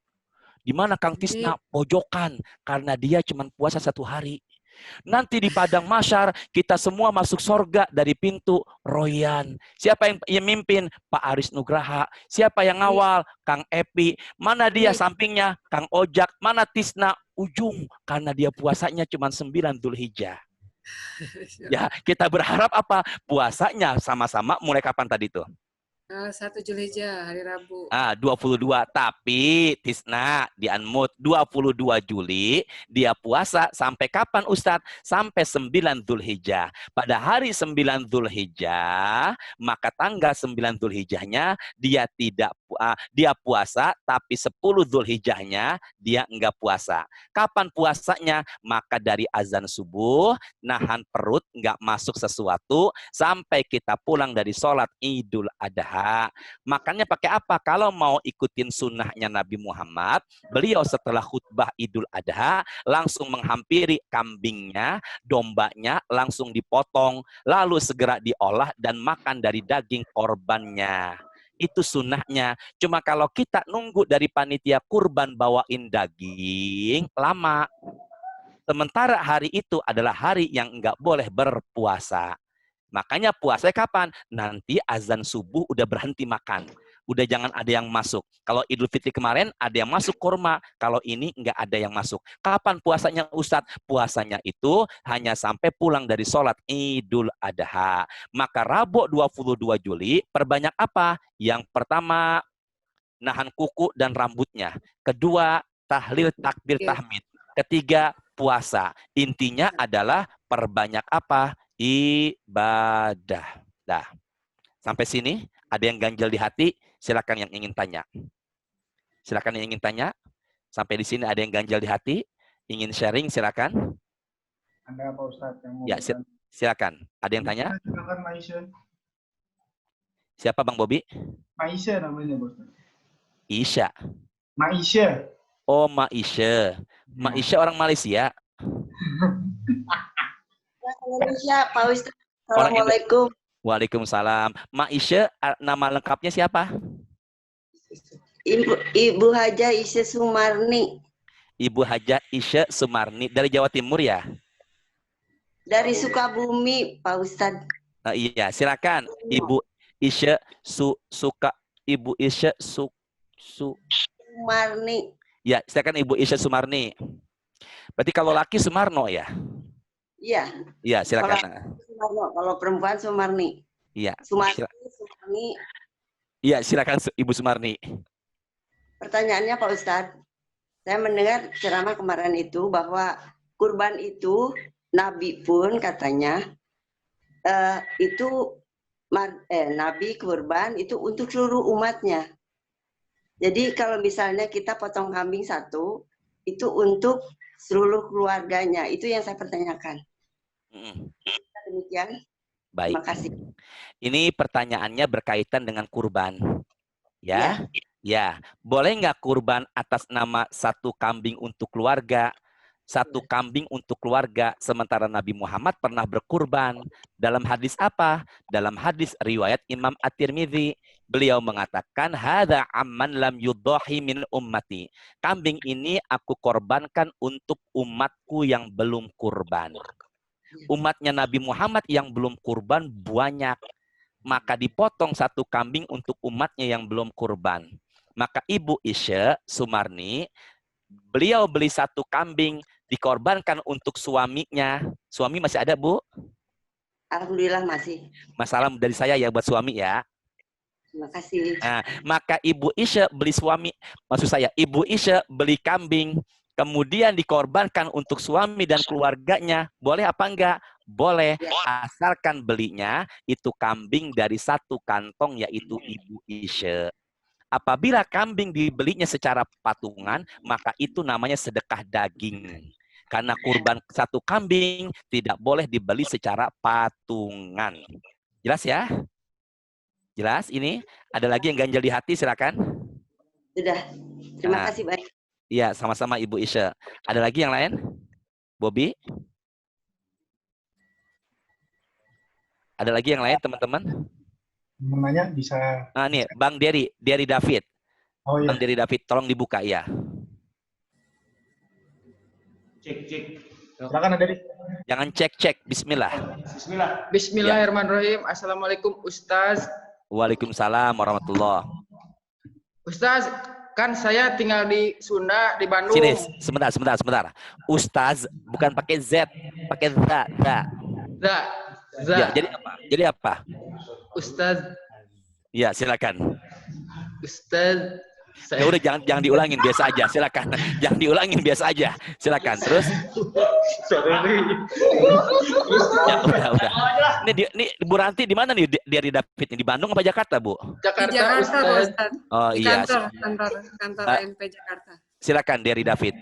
Di mana Kang Tisna? Pojokan. Karena dia cuma puasa 1 hari. Nanti di padang mahsyar kita semua masuk sorga dari pintu Royan. Siapa yang mimpin? Pak Aris Nugraha. Siapa yang ngawal? Kang Epi. Mana dia sampingnya? Kang Ojak. Mana Tisna? Ujung. Karena dia puasanya cuma 9 Dzulhijjah. Ya, kita berharap apa? Puasanya sama-sama mulai kapan tadi tuh? 1 Dzulhijjah, hari Rabu. 22. Tapi Tisna di Unmute 22 Juli dia puasa sampai kapan Ustadz? Sampai 9 Dzulhijjah. Pada hari 9 Dzulhijjah, maka tanggal 9 Dzulhijjahnya dia dia puasa, tapi 10 Dzulhijjahnya dia enggak puasa. Kapan puasanya? Maka dari azan subuh, nahan perut, enggak masuk sesuatu, sampai kita pulang dari sholat Idul Adha. Makanya pakai apa? Kalau mau ikutin sunnahnya Nabi Muhammad, beliau setelah khutbah Idul Adha langsung menghampiri kambingnya, dombanya, langsung dipotong, lalu segera diolah dan makan dari daging korbannya. Itu sunnahnya. Cuma kalau kita nunggu dari panitia kurban bawain daging, lama. Sementara hari itu adalah hari yang enggak boleh berpuasa. Makanya puasa kapan? Nanti azan subuh udah berhenti makan. Udah jangan ada yang masuk. Kalau Idul Fitri kemarin ada yang masuk kurma. Kalau ini nggak ada yang masuk. Kapan puasanya Ustadz? Puasanya itu hanya sampai pulang dari sholat Idul Adha. Maka Rabu 22 Juli perbanyak apa? Yang pertama, nahan kuku dan rambutnya. Kedua, tahlil, takbir, tahmid. Ketiga, puasa. Intinya adalah perbanyak apa? Ibadah. Dah. Sampai sini ada yang ganjel di hati, silakan yang ingin tanya. Silakan yang ingin tanya. Sampai di sini ada yang ganjel di hati, ingin sharing silakan. Ada Pak Ustadz yang mau ya, silakan. Ada yang tanya? Silakan Maisha. Siapa Bang Bobi? Maisha namanya Pak Ustadz. Isya. Maisha. Oh, Maisha. Maisha orang Malaysia. Indonesia, Pak Ustadz. Assalamualaikum. Waalaikumsalam. Maisha, nama lengkapnya siapa? Ibu Haja Isya Sumarni. Ibu Haja Isya Sumarni. Dari Jawa Timur ya? Dari Sukabumi, Pak Ustadz. Iya, silakan. Ibu Isya Ibu Isya Sumarni. Ya, silakan Ibu Isya Sumarni. Berarti kalau laki Sumarno ya? Iya. Iya, silakan. Kalau perempuan Sumarni. Iya. Sumarni. Iya, silakan Ibu Sumarni. Pertanyaannya Pak Ustadz, saya mendengar ceramah kemarin itu bahwa kurban itu Nabi pun katanya Nabi kurban itu untuk seluruh umatnya. Jadi kalau misalnya kita potong kambing 1, itu untuk seluruh keluarganya. Itu yang saya pertanyakan. Demikian. Baik. Terima kasih. Ini pertanyaannya berkaitan dengan kurban. Ya. Ya. Boleh nggak kurban atas nama 1 kambing untuk keluarga? 1 kambing untuk keluarga, sementara Nabi Muhammad pernah berkurban. Dalam hadis apa? Dalam hadis riwayat Imam At-Tirmidzi, beliau mengatakan, hadza amman lam yudhahi min ummati. Kambing ini aku korbankan untuk umatku yang belum kurban. Umatnya Nabi Muhammad yang belum kurban banyak. Maka dipotong 1 kambing untuk umatnya yang belum kurban. Maka Ibu Isya Sumarni, beliau beli 1 kambing, dikorbankan untuk suaminya. Suami masih ada, Bu? Alhamdulillah masih. Masalah dari saya ya buat suami ya. Terima kasih. Nah, maka Ibu Isya beli Ibu Isya beli kambing, kemudian dikorbankan untuk suami dan keluarganya. Boleh apa enggak? Boleh, asalkan belinya itu kambing dari 1 kantong, yaitu Ibu Isya. Apabila kambing dibelinya secara patungan, maka itu namanya sedekah daging. Karena kurban 1 kambing tidak boleh dibeli secara patungan. Jelas ya? Jelas ini? Ada lagi yang ganjel di hati, silakan. Sudah. Terima kasih banyak. Iya, sama-sama Ibu Isya. Ada lagi yang lain? Bobi? Ada lagi yang lain teman-teman? Mau nanya bisa. Nah nih, Bang Dery David. Oh iya. Bang Dery David, tolong dibuka ya. Cek. Silakan Dery. Jangan cek. Bismillah. Bismillahirrahmanirrahim. Assalamualaikum Ustaz. Waalaikumsalam warahmatullah. Ustaz, kan saya tinggal di Sunda, di Bandung. Sini, sebentar. Ustaz bukan pakai Z, pakai za. Ya, jadi apa? Ustaz. Ya, silakan. Ustaz. Ya udah jangan diulangin, biasa aja, silakan. Jangan diulangin, biasa aja. Silakan. Terus? Ya udah. Ini Bu Ranti di mana nih dari David? Di Bandung apa Jakarta, Bu? Jakarta, Ustaz. Oh Di iya. kantor MP Jakarta. Silakan dari David.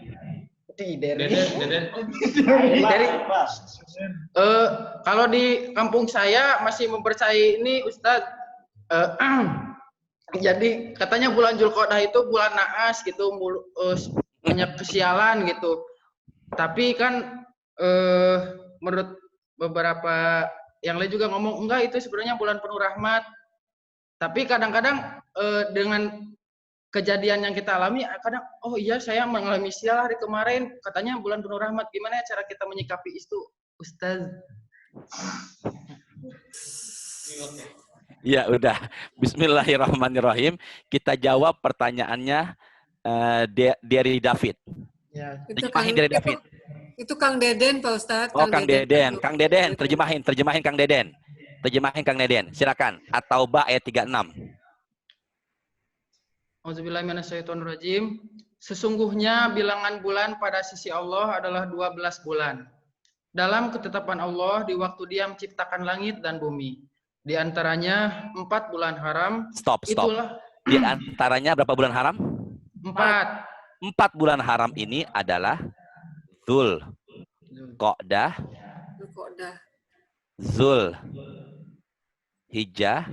Dari kalau di kampung saya masih mempercayai ini Ustaz. Jadi katanya bulan Zulqa'dah itu bulan naas gitu, banyak kesialan gitu. Tapi kan menurut beberapa yang lain juga ngomong enggak, itu sebenarnya bulan penuh rahmat. Tapi kadang-kadang dengan kejadian yang kita alami, kadang oh iya saya mengalami sial hari kemarin, katanya bulan penuh rahmat. Gimana ya cara kita menyikapi itu, Ustaz? Ya udah, Bismillahirrahmanirrahim. Kita jawab pertanyaannya dari David. Ya. Terjemahin dari David. Itu Kang Deden, Pak Ustadz. Oh, Kang Deden. Kang Deden, terjemahin Kang Deden. Terjemahin Kang Deden. Silakan. At-Taubah ayat 36. Auzubillahiminasyaitonirrajim. Sesungguhnya bilangan bulan pada sisi Allah adalah 12 bulan. Dalam ketetapan Allah di waktu Dia menciptakan langit dan bumi. Di antaranya 4 bulan haram. Stop. Itulah. Di antaranya berapa bulan haram? 4. 4 bulan haram ini adalah Dzul Qa'dah, Dzul Hijjah,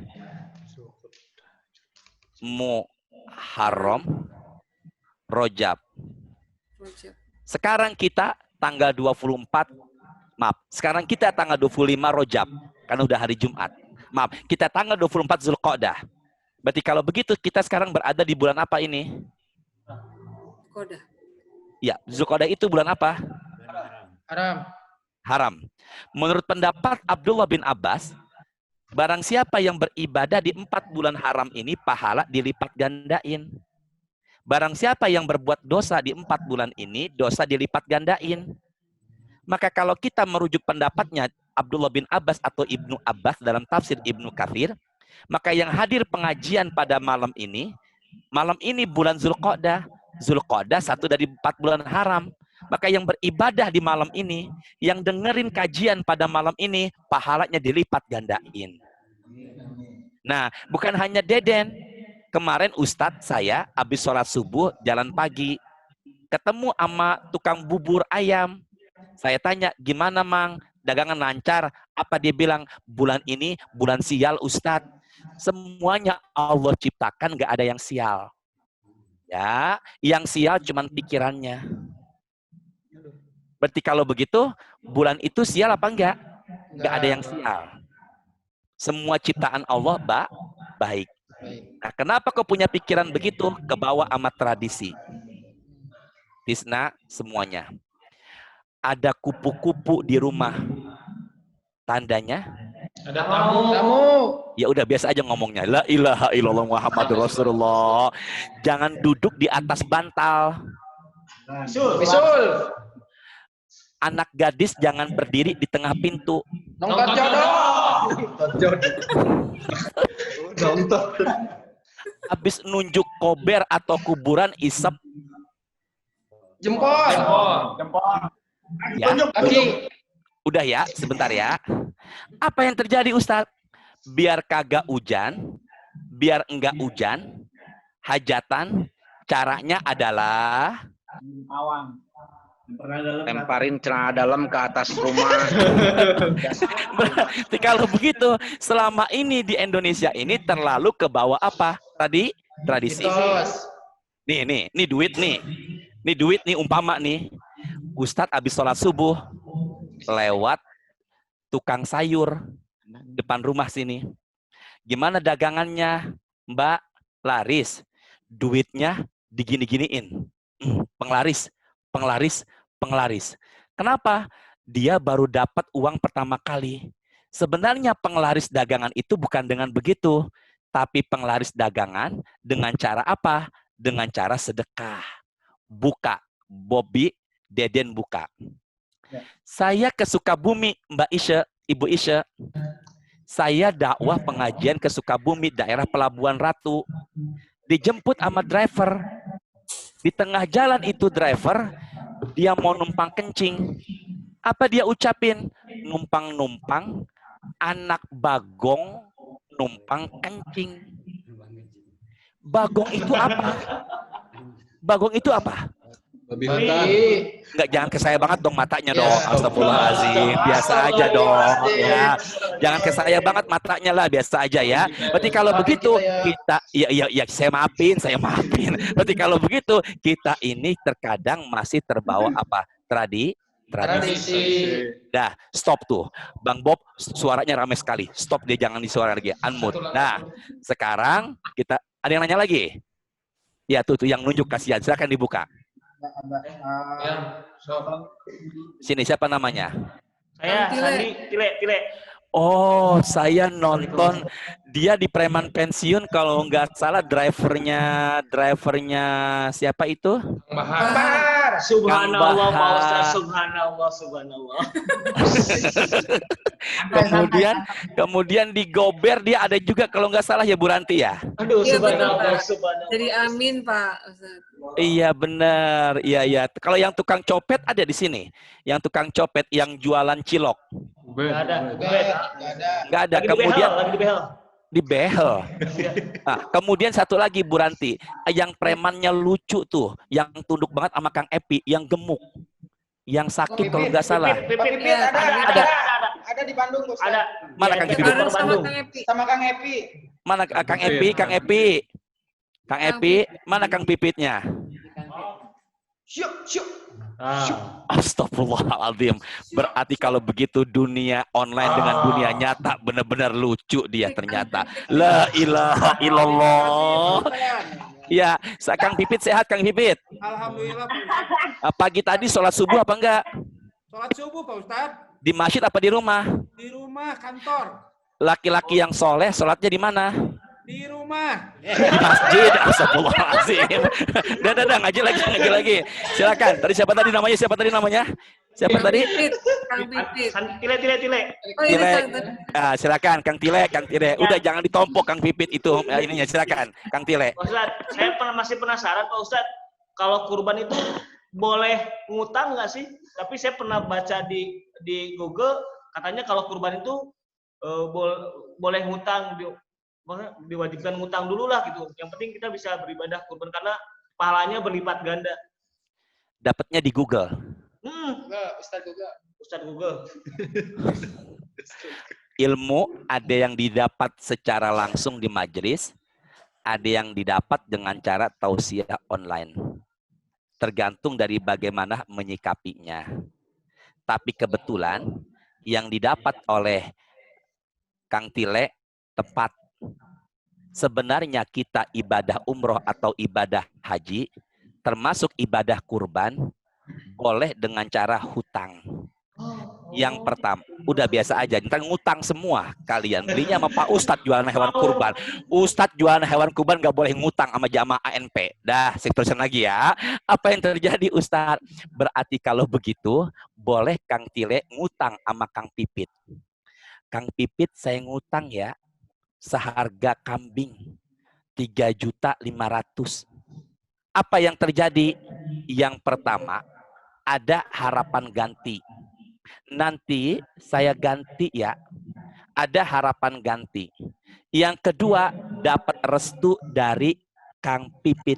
Muharram, Rajab. Sekarang kita tanggal 24, sekarang kita tanggal 25 Rajab, karena udah hari Jumat. Kita tanggal 24 Zulqa'dah. Berarti kalau begitu kita sekarang berada di bulan apa ini? Zulqa'dah. Ya, Zulqa'dah itu bulan apa? Haram. Menurut pendapat Abdullah bin Abbas, barang siapa yang beribadah di 4 bulan haram ini, pahala dilipat gandain. Barang siapa yang berbuat dosa di 4 bulan ini, dosa dilipat gandain. Maka kalau kita merujuk pendapatnya Abdullah bin Abbas atau Ibnu Abbas dalam tafsir Ibnu Katsir, maka yang hadir pengajian pada malam ini bulan Zulqa'dah. Zulqa'dah 1 dari 4 bulan haram. Maka yang beribadah di malam ini, yang dengerin kajian pada malam ini, pahalanya dilipat gandain. Nah, bukan hanya Deden. Kemarin Ustadz saya habis sholat subuh jalan pagi, ketemu sama tukang bubur ayam. Saya tanya, gimana Mang? Dagangan lancar? Apa dia bilang? Bulan ini bulan sial Ustadz. Semuanya Allah ciptakan, gak ada yang sial. Ya, yang sial cuman pikirannya. Berarti kalau begitu, bulan itu sial apa enggak? Enggak ada yang sial. Semua ciptaan Allah baik. Nah, kenapa kau punya pikiran begitu? Kebawa sama tradisi. Tisna semuanya. Ada kupu-kupu di rumah. Tandanya? Ada tamu. Ya udah biasa aja ngomongnya. La ilaha illallah Muhammadur Rasulullah. Jangan duduk di atas bantal. Bisul. Anak gadis jangan berdiri di tengah pintu. Nongkrong jodoh. Habis nunjuk kober atau kuburan isep. Jempol. Ya. Kaki. Udah ya, sebentar ya. Apa yang terjadi Ustadz? Biar kagak hujan, biar enggak hujan, hajatan, caranya adalah lemparin celana dalam ke atas rumah. Berarti kalau begitu, selama ini di Indonesia ini terlalu ke bawah apa? Tadi tradisi. Nih duit nih. Nih duit nih umpama nih. Ustadz habis sholat subuh lewat tukang sayur, depan rumah sini. Gimana dagangannya, Mbak? Laris. Duitnya digini-giniin. Penglaris, penglaris, penglaris. Kenapa? Dia baru dapat uang pertama kali. Sebenarnya penglaris dagangan itu bukan dengan begitu. Tapi penglaris dagangan dengan cara apa? Dengan cara sedekah. Buka. Bobby, Deden buka. Saya ke Sukabumi, Mbak Isya, Ibu Isya. Saya dakwah pengajian ke Sukabumi, daerah Pelabuhan Ratu. Dijemput sama driver. Di tengah jalan itu driver, dia mau numpang kencing. Apa dia ucapin? Numpang-numpang, anak bagong numpang kencing. Bagong itu apa? Bagong itu apa? Enggak, jangan ke saya banget dong matanya dong. Astagfirullahaladzim. Biasa aja dong. Ya. Jangan ke saya banget matanya lah, biasa aja ya. Berarti kalau begitu kita ya saya maafin. Berarti kalau begitu kita ini terkadang masih terbawa apa? Tradisi. Dah, stop tuh. Bang Bob suaranya ramai sekali. Stop, dia jangan disuara lagi. Unmute. Nah, sekarang kita ada yang nanya lagi? Ya, tuh yang nunjuk kasihan. Silakan dibuka. Sini, siapa namanya? Saya Sandi Tile. Oh, saya nonton dia di Preman Pensiun kalau nggak salah drivernya siapa itu? Bahar. Subhanallah, Pak Ustaz. Subhanallah. kemudian di Gober dia ada juga kalau nggak salah ya Bu Ranti ya? Aduh, subhanallah. Jadi amin Pak Ustaz. Iya benar, iya. Kalau yang tukang copet ada di sini, yang tukang copet yang jualan cilok. Nggak ada. Kemudian di behel. Nah, kemudian satu lagi Bu Ranti, yang premannya lucu tuh, yang tunduk banget sama Kang Epi, yang gemuk, yang sakit kalau nggak salah. Ada di Bandung, Bos. Ada. Mana Kang Epi? Sama Kang Epi. Mana Kang Epi? Kang Epi, mana Kang Pipitnya? Syuk. Astagfirullahaladzim. Berarti kalau begitu dunia online dengan dunia nyata benar-benar lucu dia ternyata. La ilaha illallah. Ya, Kang Pipit sehat Kang Pipit? Alhamdulillah. Pagi tadi sholat subuh apa enggak? Sholat subuh Pak Ustadz. Di masjid apa di rumah? Di rumah, kantor. Laki-laki yang soleh sholatnya di mana? Di rumah. Di masjid. Astagfirullahaladzim. Dah, ngaji lagi. Silakan. Siapa tadi namanya? Siapa tadi? Kang Pipit. Tile. Ah, silakan Kang Tile. Udah jangan ditompok Kang Pipit itu ininya. Silakan Kang Tile. Pak Ustaz, saya masih penasaran Pak Ustaz, kalau kurban itu boleh ngutang nggak sih? Tapi saya pernah baca di Google katanya kalau kurban itu boleh ngutang, diwajibkan ngutang dulu lah gitu. Yang penting kita bisa beribadah kurban karena pahalanya berlipat ganda. Dapatnya di Google. Ustaz Google. Ilmu ada yang didapat secara langsung di majelis, ada yang didapat dengan cara tausiah online. Tergantung dari bagaimana menyikapinya. Tapi kebetulan yang didapat oleh Kang Tile tepat. Sebenarnya kita ibadah umroh atau ibadah haji, termasuk ibadah kurban, boleh dengan cara hutang. Yang pertama, udah biasa aja, ntar ngutang semua kalian. Belinya sama Pak Ustadz jualan hewan kurban. Ustadz jualan hewan kurban gak boleh ngutang sama jamaah ANP. Dah, saya terusin lagi ya. Apa yang terjadi Ustadz? Berarti kalau begitu, boleh Kang Tile ngutang sama Kang Pipit. Kang Pipit saya ngutang ya, seharga kambing 3.500.000. Apa yang terjadi? Yang pertama, ada harapan ganti. Nanti saya ganti ya. Ada harapan ganti. Yang kedua, dapat restu dari Kang Pipit.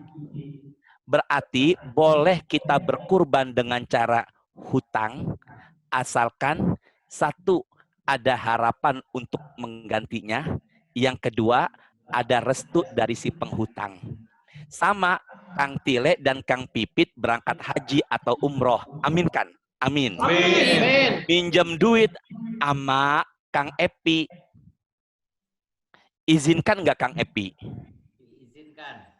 Berarti boleh kita berkurban dengan cara hutang, asalkan satu, ada harapan untuk menggantinya. Yang kedua, ada restu dari si penghutang. Sama Kang Tile dan Kang Pipit berangkat haji atau umroh. Amin kan? Amin. Amin. Pinjam duit sama Kang Epi. Izinkan nggak Kang Epi? Izinkan.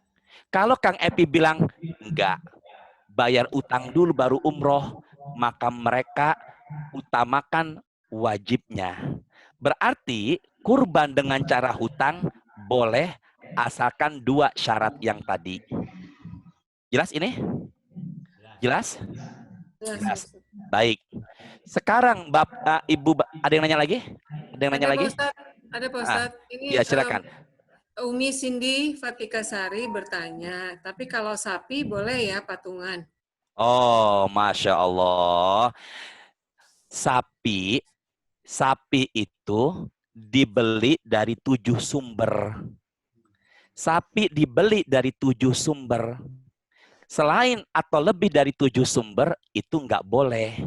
Kalau Kang Epi bilang enggak, bayar utang dulu baru umroh, maka mereka utamakan wajibnya. Berarti kurban dengan cara hutang boleh asalkan 2 syarat yang tadi. Jelas ini? Jelas? Jelas. Baik. Sekarang Bapak, Ibu, ada yang nanya lagi? Ada yang nanya lagi? Ada Pak Ustadz. Ini ya silakan. Umi Cindy Fatika Sari bertanya, tapi kalau sapi boleh ya patungan? Oh, Masya Allah. Sapi itu dibeli dari 7 sumber. Sapi dibeli dari 7 sumber. Selain atau lebih dari 7 sumber, itu nggak boleh.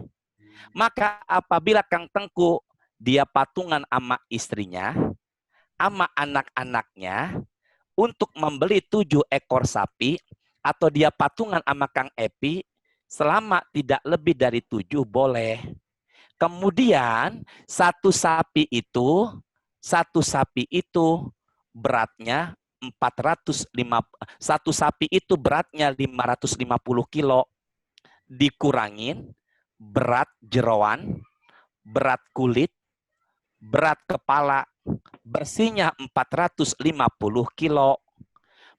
Maka apabila Kang Tengku, dia patungan sama istrinya, sama anak-anaknya, untuk membeli 7 ekor sapi, atau dia patungan sama Kang Epi, selama tidak lebih dari 7 boleh. Kemudian satu sapi itu beratnya 550 kilo, dikurangin berat jeroan, berat kulit, berat kepala, bersihnya 450 kilo.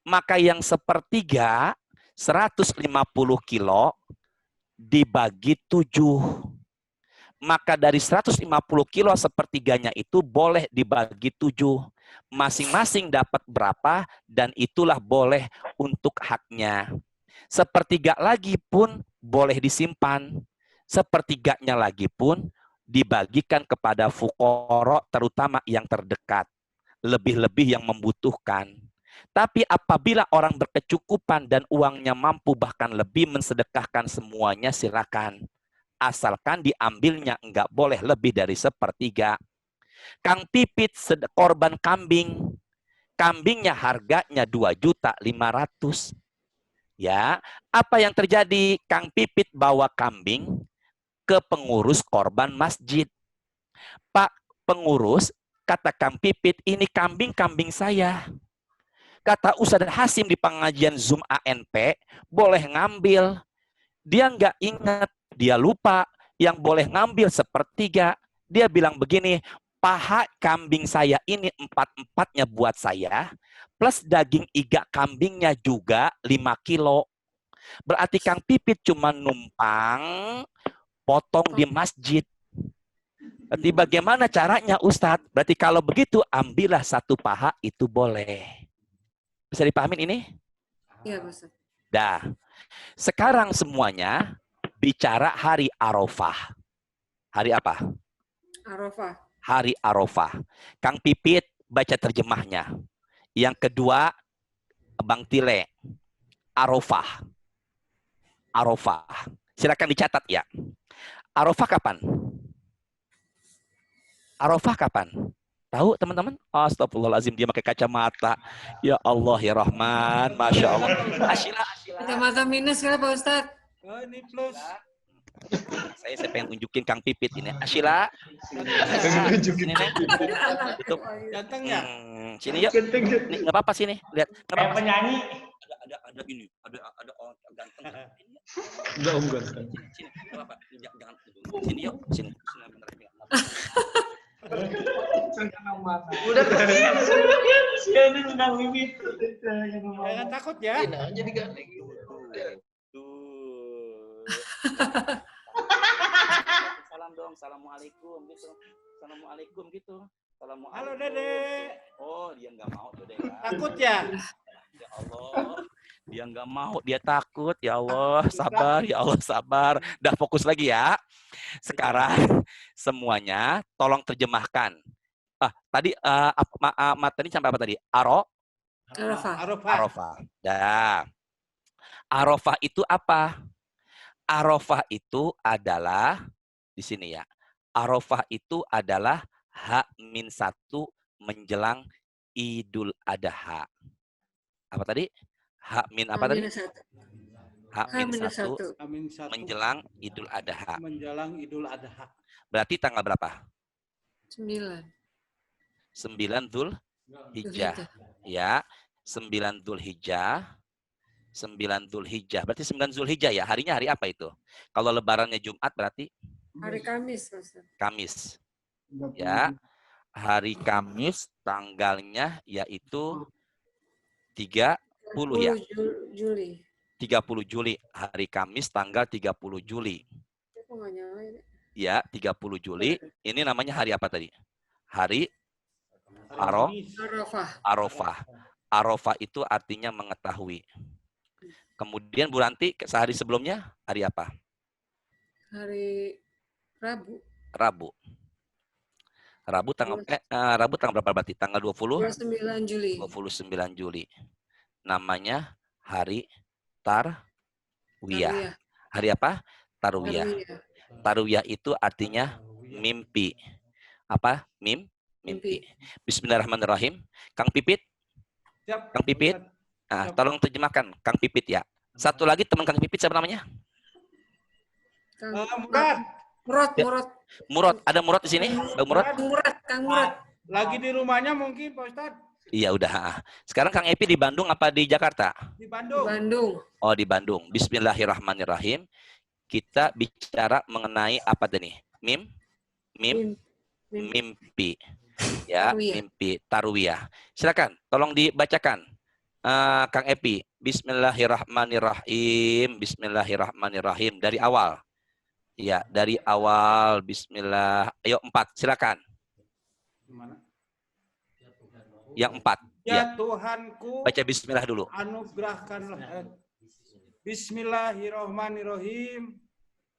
Maka yang sepertiga 150 kilo dibagi 7. Maka dari 150 kilo sepertiganya itu boleh dibagi 7. Masing-masing dapat berapa dan itulah boleh untuk haknya. Sepertiga lagi pun boleh disimpan. Sepertiganya lagi pun dibagikan kepada fuqara, terutama yang terdekat. Lebih-lebih yang membutuhkan. Tapi apabila orang berkecukupan dan uangnya mampu bahkan lebih mensedekahkan semuanya, silakan. Asalkan diambilnya enggak boleh lebih dari sepertiga. Kang Pipit korban kambing. Kambingnya harganya 2.500.000. Ya, apa yang terjadi? Kang Pipit bawa kambing ke pengurus korban masjid. Pak pengurus, kata Kang Pipit, ini kambing saya. Kata Ustadz Hasim di pengajian Zoom ANP, boleh ngambil. Dia nggak ingat, dia lupa, yang boleh ngambil sepertiga. Dia bilang begini, paha kambing saya ini 4-4-nya buat saya, plus daging iga kambingnya juga 5 kilo. Berarti Kang Pipit cuma numpang potong di masjid. Berarti bagaimana caranya Ustadz? Berarti kalau begitu ambillah 1 paha, itu boleh. Bisa dipahamin ini? Iya, Ustaz. Dah. Sekarang semuanya bicara hari Arafah. Hari apa? Arafah. Hari Arafah. Kang Pipit baca terjemahnya. Yang kedua, Bang Tile. Arafah. Arafah. Silakan dicatat ya. Arafah kapan? Arafah kapan? Tahu teman-teman? Astagfirullahaladzim, dia pakai kacamata. Ya Allah, ya Rahman. Masya Allah. Asyila. Kacamata minus kan Pak Ustadz? Oh, ini plus. Saya pengen tunjukin Kang Pipit ini. Asyila. Sini, Neng. Ganteng ya? Sini yuk. Nih, nggak apa-apa sini. Lihat. Kayak penyanyi. Ada ini. Ada orang ganteng. Enggak, Om, ganteng. Sini. Nggak apa-apa. Jangan. Sini yuk. Sini. Udah Siapa sedang mimpi? Jangan takut ya. jadi ganteng. Salam dong, assalamualaikum gitu. Assalamualaikum gitu. Assalamualaikum. Halo Dede. Oh, dia nggak mau tuh deh. Takut ya? Ya Allah. Dia nggak mau, dia takut. Ya Allah, sabar. Ya Allah, sabar. Dah fokus lagi ya. Sekarang semuanya tolong terjemahkan. Tadi materi sampai apa tadi? Arafah. Dah. Arafah itu apa? Arafah itu adalah di sini ya. Arafah itu adalah H-1 menjelang Idul Adha. Apa tadi? Apa tadi? H-1 menjelang Idul Adha. Menjelang Idul Adha. Berarti tanggal berapa? 9. 9 Dzulhijjah. Ya, 9 Dzulhijjah. 9 Dzulhijjah. Berarti 9 Dzulhijjah ya. Harinya hari apa itu? Kalau lebarannya Jumat berarti Hari Kamis, Ustaz. Kamis. Ya. Hari Kamis tanggalnya yaitu 30 ya. Juli. 30 Juli. Hari Kamis tanggal 30 Juli. Kok nggak nyala ini? Ya, 30 Juli. Ini namanya hari apa tadi? Hari Arafah. Arafah. Arafah itu artinya mengetahui. Kemudian Bu Ranti, sehari sebelumnya hari apa? Hari Rabu. Rabu. Rabu tanggal berapa berarti? Tanggal 29 Juli. 29 Juli. Namanya hari Tarwiyah. Hari apa? Tarwiyah. Tarwiyah itu artinya mimpi. Apa? Mimpi. Bismillahirrahmanirrahim. Kang Pipit. Kang Pipit. Nah, tolong terjemahkan Kang Pipit ya. Satu lagi teman Kang Pipit siapa namanya? Murad. Ada Murad di sini? Bang Murad? Kang Murad. Lagi di rumahnya mungkin Pak Ustadz. Iya udah. Sekarang Kang Epi di Bandung apa di Jakarta? Di Bandung. Oh di Bandung. Bismillahirrahmanirrahim. Kita bicara mengenai apa tadi? Mimpi. Ya, mimpi Tarwiyah. Silakan, tolong dibacakan. Kang Epi, Bismillahirrahmanirrahim. Bismillahirrahmanirrahim dari awal. Ya, dari awal. Bismillah. Ayo 4, silakan. Yang 4. Ya Tuhanku. Baca Bismillah dulu. Anugerahkanlah. Bismillahirrahmanirrahim.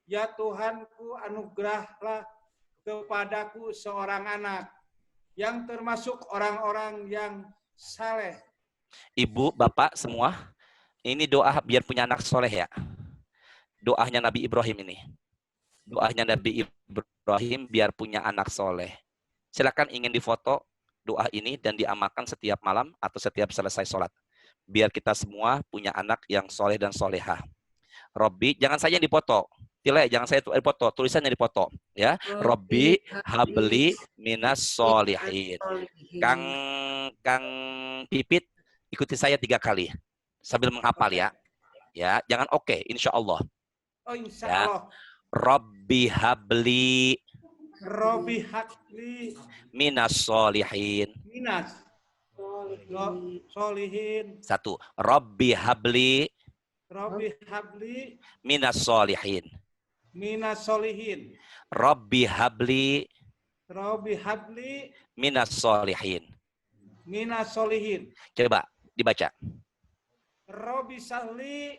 Ya Tuhanku, anugerahlah kepadaku seorang anak yang termasuk orang-orang yang saleh. Ibu, Bapak semua, ini doa biar punya anak soleh ya. Doanya Nabi Ibrahim ini. Doanya Nabi Ibrahim biar punya anak soleh. Silakan ingin difoto doa ini dan diamalkan setiap malam atau setiap selesai sholat. Biar kita semua punya anak yang soleh dan solehah. Robbi, jangan saja dipoto. Tile, jangan saya dipoto, tulisannya dipoto. Ya, Robbi habli minas solihin. Kang Pipit, ikuti saya 3 kali sambil menghafal ya. Ya, jangan oke, insya Allah. Oh, insya ya. Allah. Robbi habli minas solihin. Minas solihin. 1. Robbi habli minas solihin. Minas solihin. Robbi habli minas solihin. Minas solihin. Coba dibaca. Robbi sahli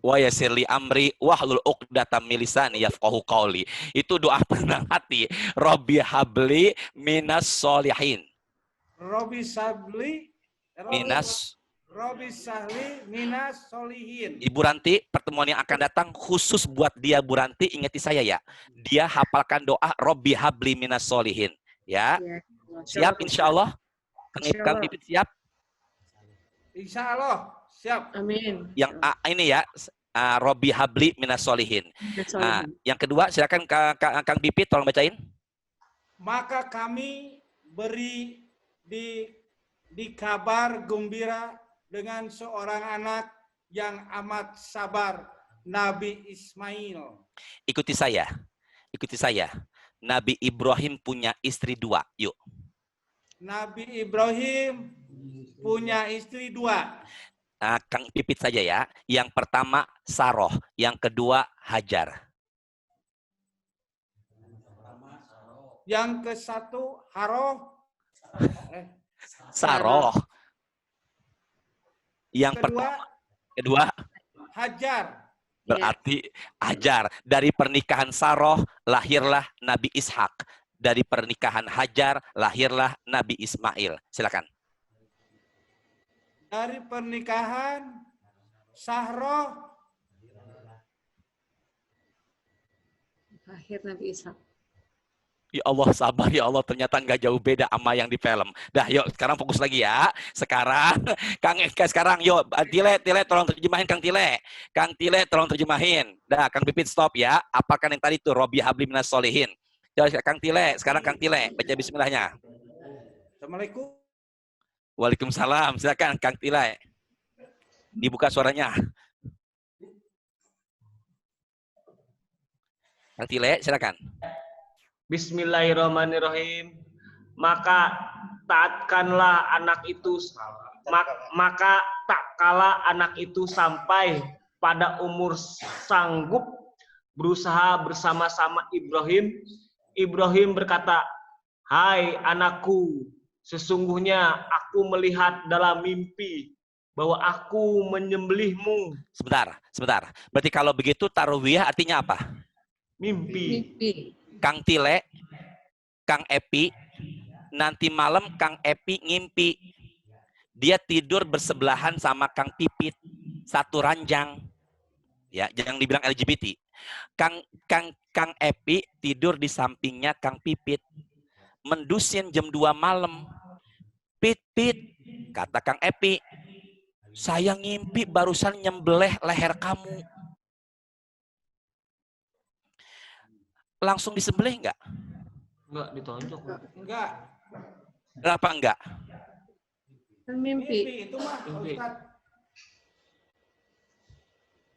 Wa yassirli amri wahlul 'uqdatam min lisani yafqahu qawli. Itu doa tenang hati. Robbi habli minas solihin. Robbi sahli minas solihin. Ibu Ranti, pertemuan yang akan datang khusus buat dia Bu Ranti, ingati saya ya. Dia hafalkan doa Robbi habli minas solihin. Ya. Siap insya Allah? Kang Pipit siap? Insya Allah siap. Amin. Yang ini ya, Robbi habli minas solihin. Yang kedua, silakan Kang Pipit tolong bacain. Maka kami beri di kabar gembira dengan seorang anak yang amat sabar, Nabi Ismail. Ikuti saya. Nabi Ibrahim punya istri 2. Yuk. Nabi Ibrahim punya istri 2. Kang Pipit saja ya. Yang pertama Saroh, yang kedua Hajar. Yang ke satu Haroh. Saroh. Yang kedua Hajar. Berarti Hajar. Dari pernikahan Saroh lahirlah Nabi Ishak. Dari pernikahan Hajar lahirlah Nabi Ismail. Silakan. Dari pernikahan Sahroh lahir Nabi Ishak. Ya Allah, sabar ya Allah, ternyata nggak jauh beda sama yang di film. Dah, yuk sekarang fokus lagi ya. Sekarang sekarang yuk Tile tolong terjemahin Kang Tile tolong terjemahin. Dah, Kang Pipit stop ya. Apakan yang tadi tuh Robbi habli minas solihin. Coba Kang Tile, sekarang Kang Tile, baca bismillahnya. Assalamualaikum. Waalaikumsalam. Silakan Kang Tile. Dibuka suaranya. Kang Tile, silakan. Bismillahirrahmanirrahim. Maka taatkanlah anak itu, maka tak kala anak itu sampai pada umur sanggup berusaha bersama-sama Ibrahim. Ibrahim berkata, "Hai anakku, sesungguhnya aku melihat dalam mimpi bahwa aku menyembelihmu." Sebentar. Berarti kalau begitu tarwiyah artinya apa? Mimpi. Kang Tile, Kang Epi, nanti malam Kang Epi ngimpi. Dia tidur bersebelahan sama Kang Pipit, satu ranjang. Ya, jangan dibilang LGBT. Kang Epi tidur di sampingnya Kang Pipit. Mendusin jam 2 malam. Pit, kata Kang Epi, saya ngimpi barusan nyembelih leher kamu. Langsung disembelih enggak? Enggak ditonjok. Enggak. Kenapa enggak? Mimpi. Itu mah, Ustaz.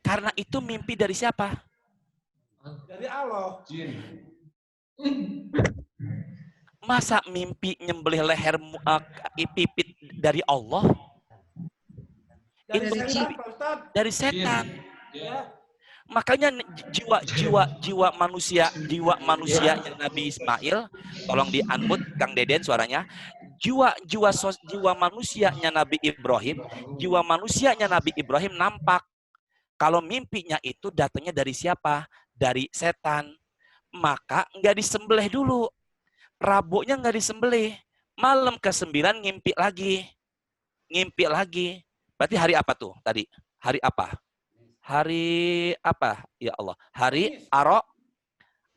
Karena itu mimpi dari siapa? Dari Allah. Masa mimpi nyembelih leher Pipit dari Allah? Dari Itu setan, mimpi Pak Ustaz. dari setan. Ya. Makanya jiwa manusia yang Nabi Ismail, tolong di-unmute Kang Deden suaranya. Jiwa manusianya Nabi Ibrahim, jiwa manusianya Nabi Ibrahim nampak. Kalau mimpinya itu datangnya dari siapa? Dari setan. Maka nggak disembelih dulu. Rabunya nggak disembelih. Malam ke-9 ngimpi lagi. Berarti hari apa tuh tadi? Hari apa? Hari apa? Ya Allah. Hari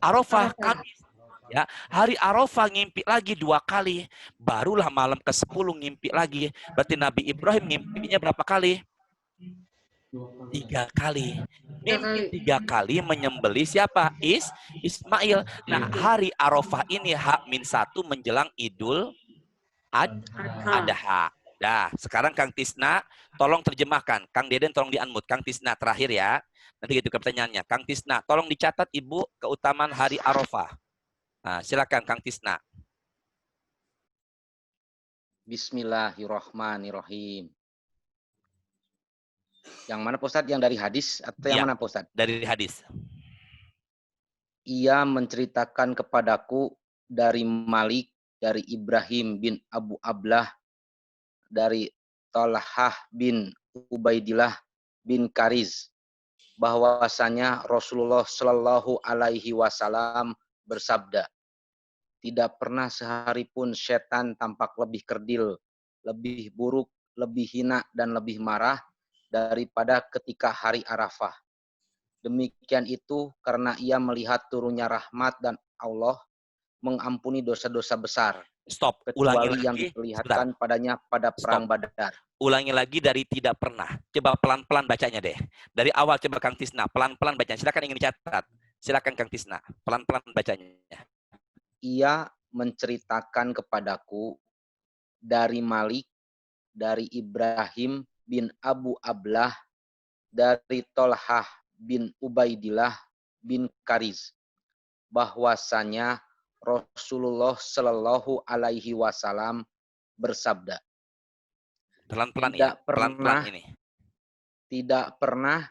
Arafah, Kamis. Ya, hari Arafah ngimpi lagi 2 kali. Barulah malam ke-10 ngimpi lagi. Berarti Nabi Ibrahim ngimpinya berapa kali? 3 kali. Mimpi 3 kali menyembelih siapa? Ismail. Nah, hari Arafah ini H-1 menjelang Idul Adha. Nah, sekarang Kang Tisna, tolong terjemahkan. Kang Deden tolong di-unmute. Kang Tisna terakhir ya. Nanti gitu ke pertanyaannya. Kang Tisna, tolong dicatat Ibu keutamaan hari Arafah. Nah, silakan Kang Tisna. Bismillahirrahmanirrahim. Yang mana Pak Ustadz? Yang dari hadis atau yang mana Pak Ustadz? Dari hadis. Ia menceritakan kepadaku dari Malik, dari Ibrahim bin Abu Ablah, dari Talhah bin Ubaidillah bin Kariz, bahwasanya Rasulullah Shallallahu Alaihi Wasallam bersabda, tidak pernah sehari pun setan tampak lebih kerdil, lebih buruk, lebih hina dan lebih marah daripada ketika hari Arafah. Demikian itu karena ia melihat turunnya rahmat dan Allah mengampuni dosa-dosa besar. Stop. Kecuali Ulangi yang lagi. diperlihatkan padanya pada perang Badar. Ulangi lagi dari tidak pernah. Coba pelan-pelan bacanya deh. Dari awal coba Kang Tisna, pelan-pelan bacanya. Silakan ingin dicatat. Silakan Kang Tisna, pelan-pelan bacanya. Ia menceritakan kepadaku dari Malik, dari Ibrahim bin Abu Ablah, dari Tolhah bin Ubaidillah bin Kariz, bahwasanya Rasulullah Shallallahu Alaihi Wasallam bersabda, pelan-pelan tidak ini, pernah pelan-pelan ini. Tidak pernah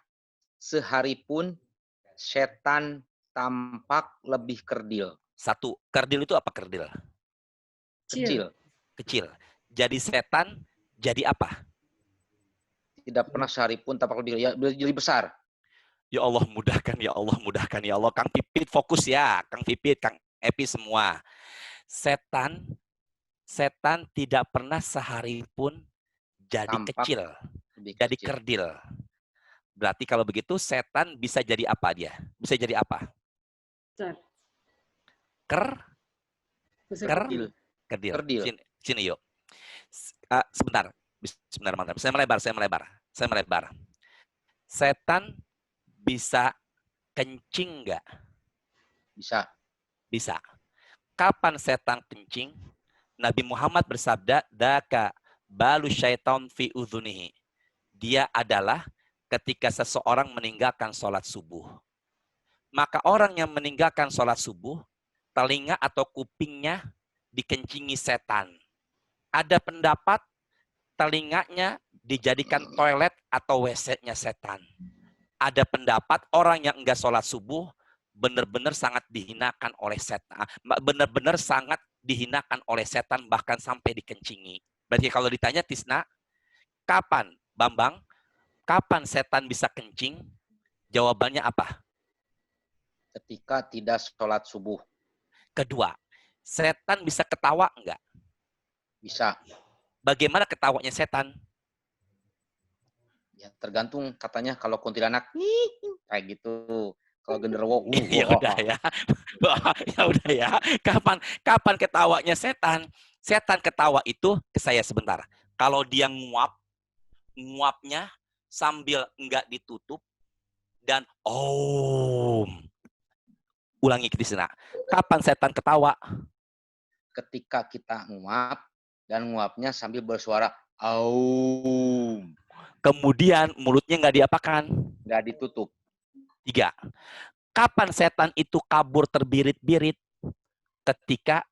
sehari pun setan tampak lebih kerdil. 1. Kerdil itu apa kerdil? Kecil. Jadi setan jadi apa? Tidak pernah sehari pun tampak lebih kerdil. Jadi besar. Ya Allah mudahkan, ya Allah mudahkan, ya Allah. Kang Pipit fokus ya, Kang Pipit, Kang Epi semua. Setan tidak pernah sehari pun jadi Tampak kecil, jadi kerdil. Berarti kalau begitu setan bisa jadi apa dia? Bisa jadi apa? Kerdil. Sini yuk. Sebentar. Saya melebar. Setan bisa kencing nggak? Bisa. Kapan setan kencing? Nabi Muhammad bersabda, daka balu syaitan fi udhunihi. Dia adalah ketika seseorang meninggalkan sholat subuh. Maka orang yang meninggalkan sholat subuh, telinga atau kupingnya dikencingi setan. Ada pendapat telinganya dijadikan toilet atau WC-nya setan. Ada pendapat orang yang enggak sholat subuh benar-benar sangat dihinakan oleh setan. Benar-benar sangat dihinakan oleh setan bahkan sampai dikencingi. Berarti kalau ditanya Tisna, kapan Bambang? Kapan setan bisa kencing? Jawabannya apa? Ketika tidak sholat subuh. Kedua, setan bisa ketawa enggak? Bisa. Bagaimana ketawanya setan? Ya tergantung katanya kalau kuntilanak kayak gitu. Kalau genderuwo Ya udah ya. Ya udah ya. Kapan ketawanya setan? Setan ketawa itu ke saya sebentar. Kalau dia nguapnya sambil enggak ditutup dan ulangi di sana. Kapan setan ketawa? Ketika kita nguap dan nguapnya sambil bersuara aum. Kemudian mulutnya nggak diapakan? Nggak ditutup. 3. Kapan setan itu kabur terbirit-birit? Ketika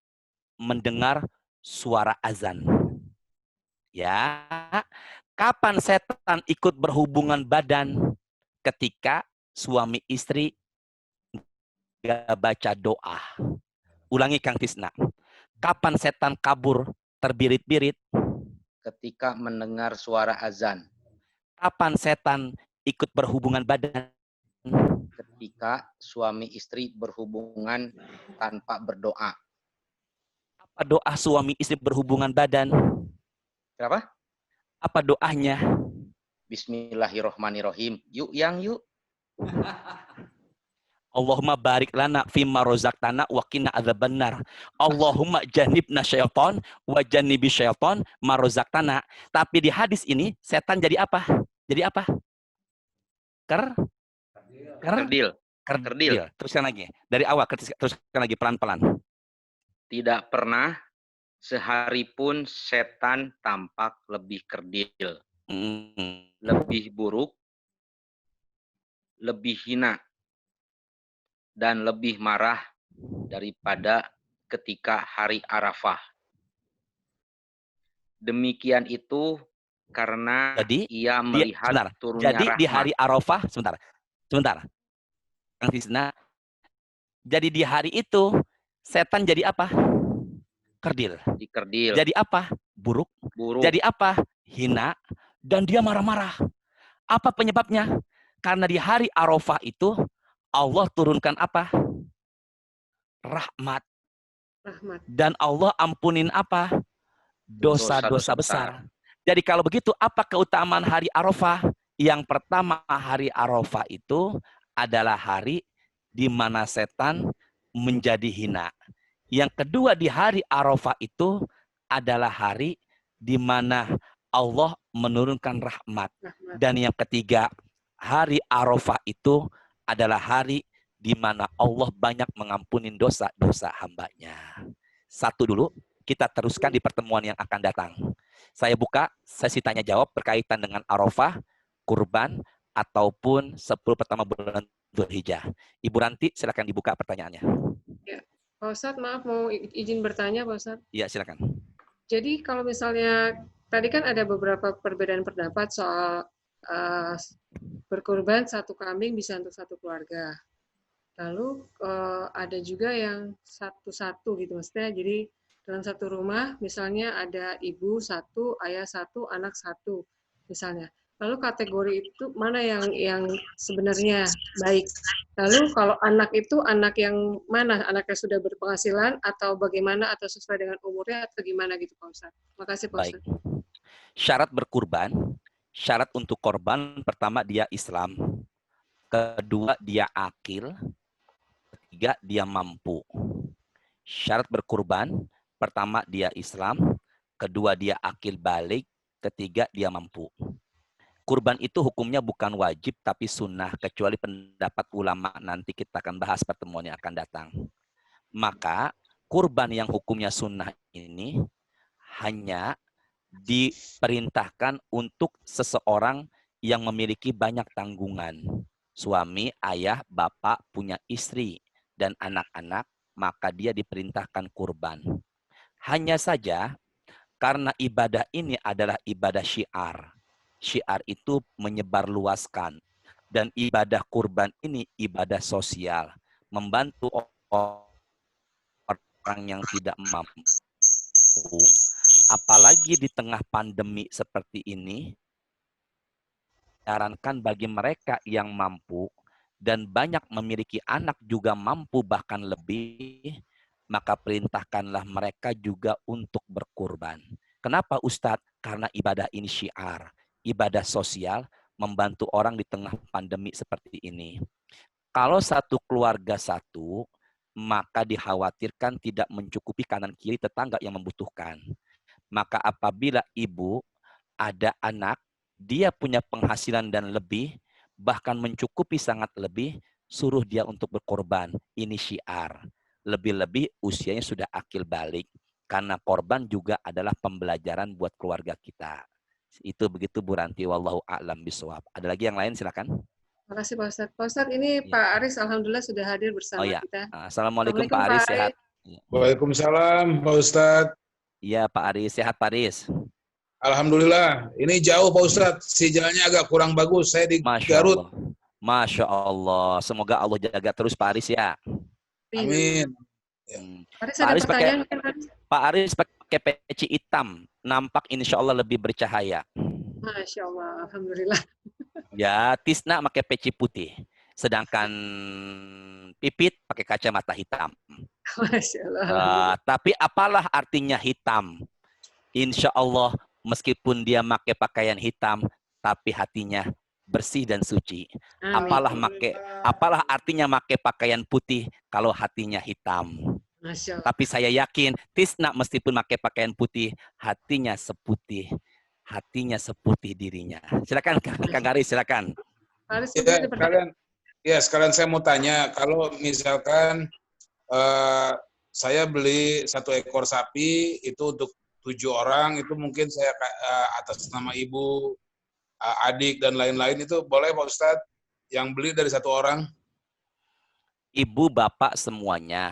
mendengar suara azan. Ya. Kapan setan ikut berhubungan badan? Ketika suami istri nggak baca doa. Ulangi Kang Tisna. Kapan setan kabur terbirit-birit? Ketika mendengar suara azan. Kapan setan ikut berhubungan badan? Ketika suami istri berhubungan tanpa berdoa. Apa doa suami istri berhubungan badan? Kenapa? Apa doanya? Bismillahirrohmanirrohim. Yuk. Allahumma barik lana fimma rozaqtana wa qina adzabannar. Allahumma janibna syaitan wa janibi syaitan ma rozaqtana. Tapi di hadis ini setan jadi apa? Jadi apa? Kerdil. Teruskan lagi. Dari awal teruskan lagi pelan-pelan. Tidak pernah sehari pun setan tampak lebih kerdil. Lebih buruk, lebih hina, dan lebih marah daripada ketika hari Arafah. Demikian itu karena ia melihat turunnya Jadi rahmat. di hari Arafah, sebentar. Kang Tisna. Jadi di hari itu setan jadi apa? Kerdil. Dikerdil. Jadi apa? Buruk. Jadi apa? Hina. Dan dia marah-marah. Apa penyebabnya? Karena di hari Arafah itu Allah turunkan apa? Rahmat. Dan Allah ampunin apa? Dosa-dosa besar. Jadi kalau begitu, apa keutamaan hari Arafah? Yang pertama, hari Arafah itu adalah hari di mana setan menjadi hina. Yang kedua, di hari Arafah itu adalah hari di mana Allah menurunkan rahmat. Dan yang ketiga, hari Arafah itu adalah hari di mana Allah banyak mengampuni dosa-dosa hambanya. Satu dulu, kita teruskan di pertemuan yang akan datang. Saya buka sesi tanya jawab berkaitan dengan Arafah, kurban, ataupun 10 pertama bulan Dzulhijjah. Ibu Ranti, silakan dibuka pertanyaannya. Ya. Pak Ustadz, maaf mau izin bertanya, Pak Ustadz. Iya, silakan. Jadi kalau misalnya tadi kan ada beberapa perbedaan pendapat soal berkurban satu kambing bisa untuk satu keluarga. Lalu ada juga yang satu-satu gitu, maksudnya jadi dalam satu rumah misalnya ada ibu satu, ayah satu, anak satu misalnya. Lalu kategori itu mana yang sebenarnya baik? Lalu kalau anak itu anak yang mana? Anak yang sudah berpenghasilan atau bagaimana? Atau sesuai dengan umurnya atau gimana gitu Pak Ustadz? Makasih Pak Ustadz. Syarat berkurban, syarat untuk korban, pertama dia Islam. Kedua dia akil. Ketiga dia mampu. Syarat berkurban, pertama dia Islam. Kedua dia akil balik. Ketiga dia mampu. Kurban itu hukumnya bukan wajib tapi sunnah kecuali pendapat ulama, nanti kita akan bahas pertemuan yang akan datang. Maka kurban yang hukumnya sunnah ini hanya diperintahkan untuk seseorang yang memiliki banyak tanggungan. Suami, ayah, bapak, punya istri, dan anak-anak, maka dia diperintahkan kurban. Hanya saja, karena ibadah ini adalah ibadah syiar. Syiar itu menyebarluaskan. Dan ibadah kurban ini ibadah sosial. Membantu orang yang tidak mampu. Apalagi di tengah pandemi seperti ini, sarankan bagi mereka yang mampu dan banyak memiliki anak juga mampu bahkan lebih, maka perintahkanlah mereka juga untuk berkurban. Kenapa Ustadz? Karena ibadah ini syiar, ibadah sosial, membantu orang di tengah pandemi seperti ini. Kalau satu keluarga satu, maka dikhawatirkan tidak mencukupi kanan kiri tetangga yang membutuhkan. Maka apabila ibu ada anak, dia punya penghasilan dan lebih, bahkan mencukupi sangat lebih, suruh dia untuk berkorban. Ini syiar. Lebih-lebih usianya sudah akil balik. Karena korban juga adalah pembelajaran buat keluarga kita. Itu begitu Bu Ranti, wallahu a'lam bishawab. Ada lagi yang lain, silakan. Terima kasih Pak Ustadz. Pak Ustadz, ini Pak Aris alhamdulillah sudah hadir bersama kita. Assalamualaikum Pak Aris, sehat. Waalaikumsalam Pak Ustadz. Iya Pak Aris, sehat Pak Aris. Alhamdulillah. Ini jauh Pak Ustadz, sinyalnya agak kurang bagus. Saya di Garut. Masya Allah. Semoga Allah jaga terus Pak Aris ya. Amin. Pak Aris pakai peci hitam, nampak insya Allah lebih bercahaya. Masya Allah, alhamdulillah. Ya, Tisna pakai peci putih, sedangkan Pipit pakai kacamata hitam. Masya Allah. Tapi apalah artinya hitam? Insya Allah, meskipun dia pakai pakaian hitam, tapi hatinya bersih dan suci. Apalah artinya pakai pakaian putih kalau hatinya hitam? Tapi saya yakin Tisna meskipun pakai pakaian putih, hatinya seputih dirinya. Silakan Kang Aris, silakan. Sekalian saya mau tanya, kalau misalkan saya beli 1 ekor sapi itu untuk 7 orang, itu mungkin saya atas nama ibu, adik dan lain-lain, itu boleh Pak Ustadz yang beli dari 1 orang? Ibu, bapak semuanya.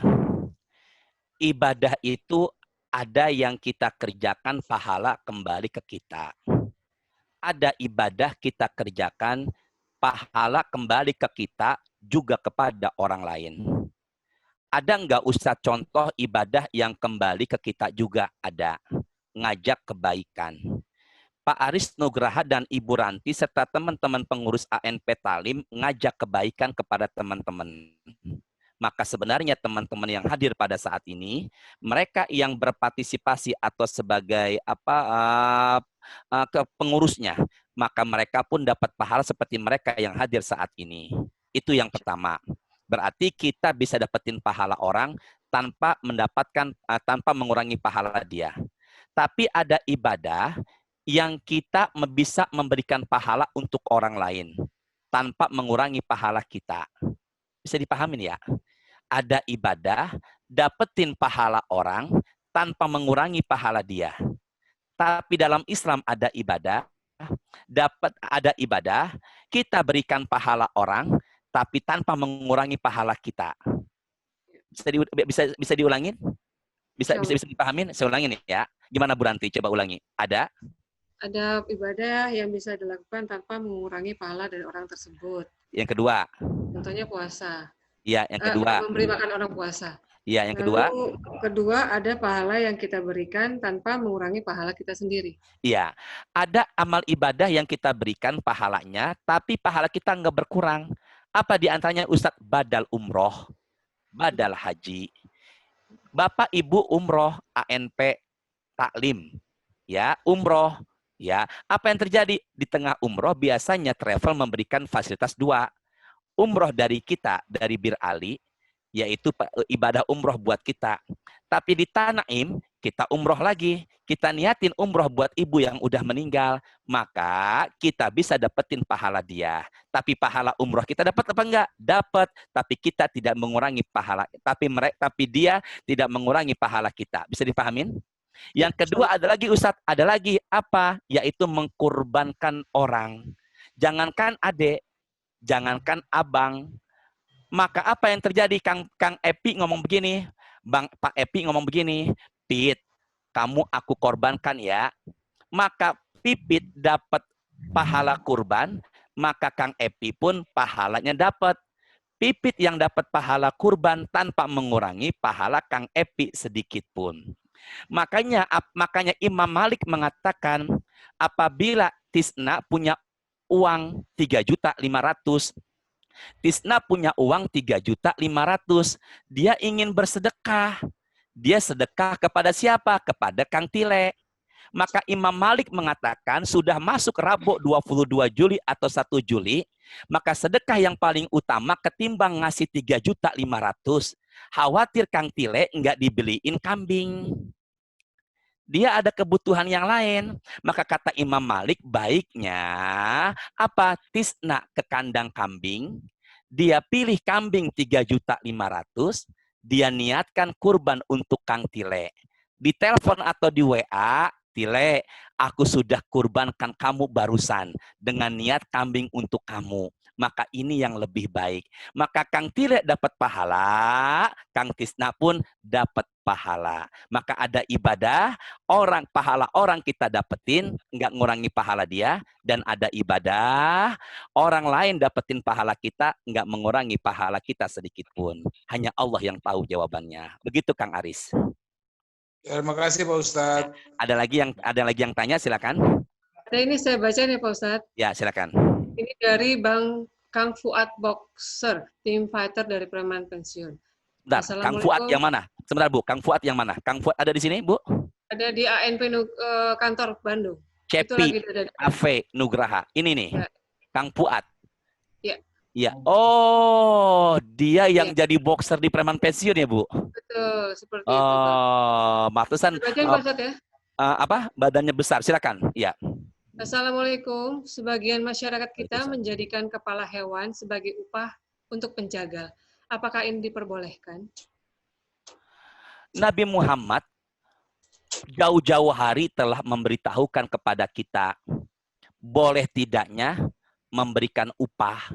Ibadah itu ada yang kita kerjakan pahala kembali ke kita. Ada ibadah kita kerjakan pahala kembali ke kita juga kepada orang lain. Ada enggak Ustadz contoh ibadah yang kembali ke kita juga? Ada. Ngajak kebaikan. Pak Aris Nugraha dan Ibu Ranti serta teman-teman pengurus ANP Talim ngajak kebaikan kepada teman-teman. Maka sebenarnya teman-teman yang hadir pada saat ini, mereka yang berpartisipasi atau sebagai pengurusnya, maka mereka pun dapat pahala seperti mereka yang hadir saat ini. Itu yang pertama. Berarti kita bisa dapetin pahala orang tanpa mengurangi pahala dia. Tapi ada ibadah yang kita bisa memberikan pahala untuk orang lain tanpa mengurangi pahala kita. Bisa dipahamin ya? Ada ibadah, dapetin pahala orang tanpa mengurangi pahala dia. Tapi dalam Islam ada ibadah, kita berikan pahala orang tapi tanpa mengurangi pahala kita. Bisa diulangin? Bisa dipahamin? Saya ulangin ya. Gimana Bu Ranti? Coba ulangi. Ada ibadah yang bisa dilakukan tanpa mengurangi pahala dari orang tersebut. Yang kedua. Contohnya puasa. Iya, yang kedua. Memberi makan orang puasa. Iya, yang kedua. Kedua, ada pahala yang kita berikan tanpa mengurangi pahala kita sendiri. Iya, ada amal ibadah yang kita berikan pahalanya, tapi pahala kita nggak berkurang. Apa di antaranya Ustadz? Badal umroh, badal haji. Bapak Ibu umroh ANP Taklim, ya umroh. Ya, apa yang terjadi di tengah umroh? Biasanya travel memberikan fasilitas 2. Umroh dari kita, dari Bir Ali, yaitu ibadah umroh buat kita. Tapi di Tanaim, kita umroh lagi. Kita niatin umroh buat ibu yang udah meninggal. Maka kita bisa dapetin pahala dia. Tapi pahala umroh kita dapat apa enggak? Dapat. Tapi kita tidak mengurangi pahala. Tapi dia tidak mengurangi pahala kita. Bisa dipahamin? Yang kedua ada lagi Ustadz. Ada lagi apa? Yaitu mengkurbankan orang. Jangankan adik. Jangankan abang. Maka apa yang terjadi? Kang Epi ngomong begini. Pak Epi ngomong begini, Pit, kamu aku korbankan ya. Maka Pipit dapat pahala kurban, maka Kang Epi pun pahalanya dapat. Pipit yang dapat pahala kurban tanpa mengurangi pahala Kang Epi sedikit pun. Makanya Imam Malik mengatakan, apabila Tisna punya uang 3.500.000, Tisna punya uang 3.500.000. Dia ingin bersedekah. Dia sedekah kepada siapa? Kepada Kang Tile. Maka Imam Malik mengatakan sudah masuk Rabu 22 Juli atau 1 Juli, maka sedekah yang paling utama ketimbang ngasih 3.500.000. Khawatir Kang Tile enggak dibeliin kambing. Dia ada kebutuhan yang lain. Maka kata Imam Malik, baiknya apa? Tisna ke kandang kambing, dia pilih kambing 3.500.000, dia niatkan kurban untuk Kang Tile. Di telepon atau di WA, Tile, aku sudah kurbankan kamu barusan dengan niat kambing untuk kamu. Maka ini yang lebih baik. Maka Kang Tile dapat pahala, Kang Tisna pun dapat pahala. Maka ada ibadah, pahala orang kita dapetin, nggak ngurangi pahala dia. Dan ada ibadah, orang lain dapetin pahala kita, nggak mengurangi pahala kita sedikit pun. Hanya Allah yang tahu jawabannya. Begitu Kang Aris. Terima kasih Pak Ustadz. Ada lagi yang tanya, silakan. Nah, ini saya baca nih Pak Ustadz. Ya, silakan. Ini dari Bang Kang Fuad Boxer, tim fighter dari preman pensiun. Bentar, Kang Fuad yang mana? Sebentar Bu, Kang Fuad yang mana? Kang Fuad ada di sini Bu? Ada di ANP kantor Bandung. Cepi Cafe Nugraha. Ini nih, ya. Kang Fuad. Iya. Iya. Oh, dia yang jadi boxer di preman pensiun ya Bu? Betul, seperti itu. Oh, matusan. Apa? Badannya besar. Silakan. Iya. Assalamualaikum. Sebagian masyarakat kita menjadikan kepala hewan sebagai upah untuk penjagal. Apakah ini diperbolehkan? Nabi Muhammad jauh-jauh hari telah memberitahukan kepada kita, boleh tidaknya memberikan upah.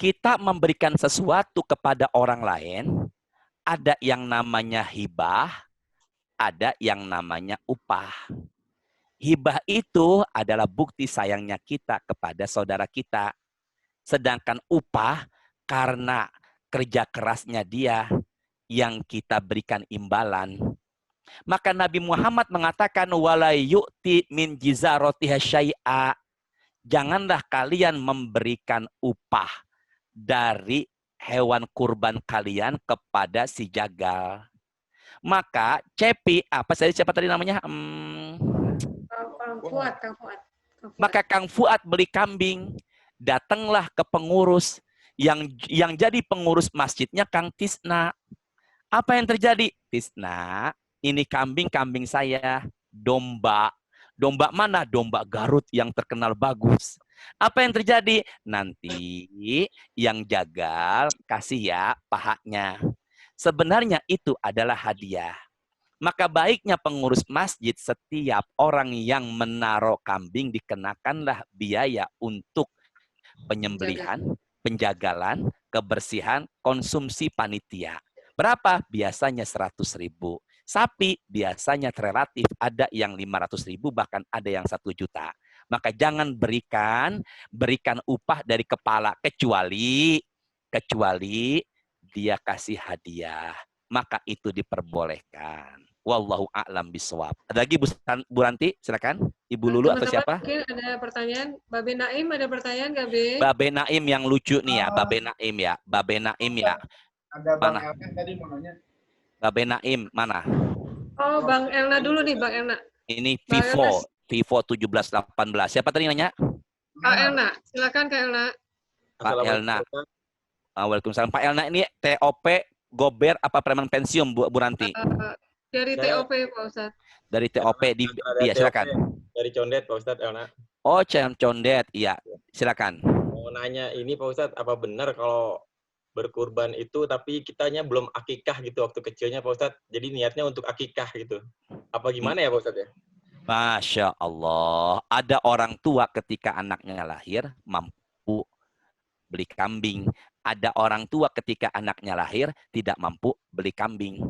Kita memberikan sesuatu kepada orang lain, ada yang namanya hibah, ada yang namanya upah. Hibah itu adalah bukti sayangnya kita kepada saudara kita. Sedangkan upah karena kerja kerasnya dia yang kita berikan imbalan. Maka Nabi Muhammad mengatakan wala yu'ti min jizaratiha syai'a. Janganlah kalian memberikan upah dari hewan kurban kalian kepada si jagal. Maka Cepi, siapa tadi namanya? Kang Fuad. Maka Kang Fuad beli kambing, datanglah ke pengurus yang jadi pengurus masjidnya Kang Tisna. Apa yang terjadi? Tisna, ini kambing saya, domba. Domba mana? Domba Garut yang terkenal bagus. Apa yang terjadi? Nanti yang jagal kasih ya pahanya. Sebenarnya itu adalah hadiah. Maka baiknya pengurus masjid setiap orang yang menaruh kambing dikenakanlah biaya untuk penyembelihan, penjagalan, kebersihan, konsumsi panitia. Berapa? Biasanya 100.000. Sapi biasanya relatif ada yang 500.000 bahkan ada yang 1 juta. Maka jangan berikan upah dari kepala kecuali dia kasih hadiah. Maka itu diperbolehkan. Wallahu a'lam bishawab. Ada lagi Bu Ranti, silakan. Ibu Lulu atau siapa? Mungkin ada pertanyaan. Babe Naim ada pertanyaan nggak, Be? Babe Naim yang lucu nih ya, Babe Naim ya. Babe Naim ya. Ada Bang Mana? Elna tadi mau nanya. Babe Naim mana? Oh, Bang Elna dulu nih, Bang Elna. Ini Vivo 1718. Siapa tadi nanya? Kak Elna, silakan Kak Elna. Pak Elna. Waalaikumsalam. Pak Elna ini TOP Gober apa preman pensiun Bu Ranti? Dari Saya- TOP Pak Ustadz. Dari TOP di Ada iya, TOP silakan. dari Condet Pak Ustadz Elna. Oh, Condet. Iya, silakan. Mau nanya ini Pak Ustadz, apa benar kalau berkurban itu tapi kitanya belum akikah gitu waktu kecilnya Pak Ustadz? Jadi niatnya untuk akikah gitu. Apa gimana ya Pak Ustadz ya? Masya Allah. Ada orang tua ketika anaknya lahir mampu beli kambing. Ada orang tua ketika anaknya lahir tidak mampu beli kambing.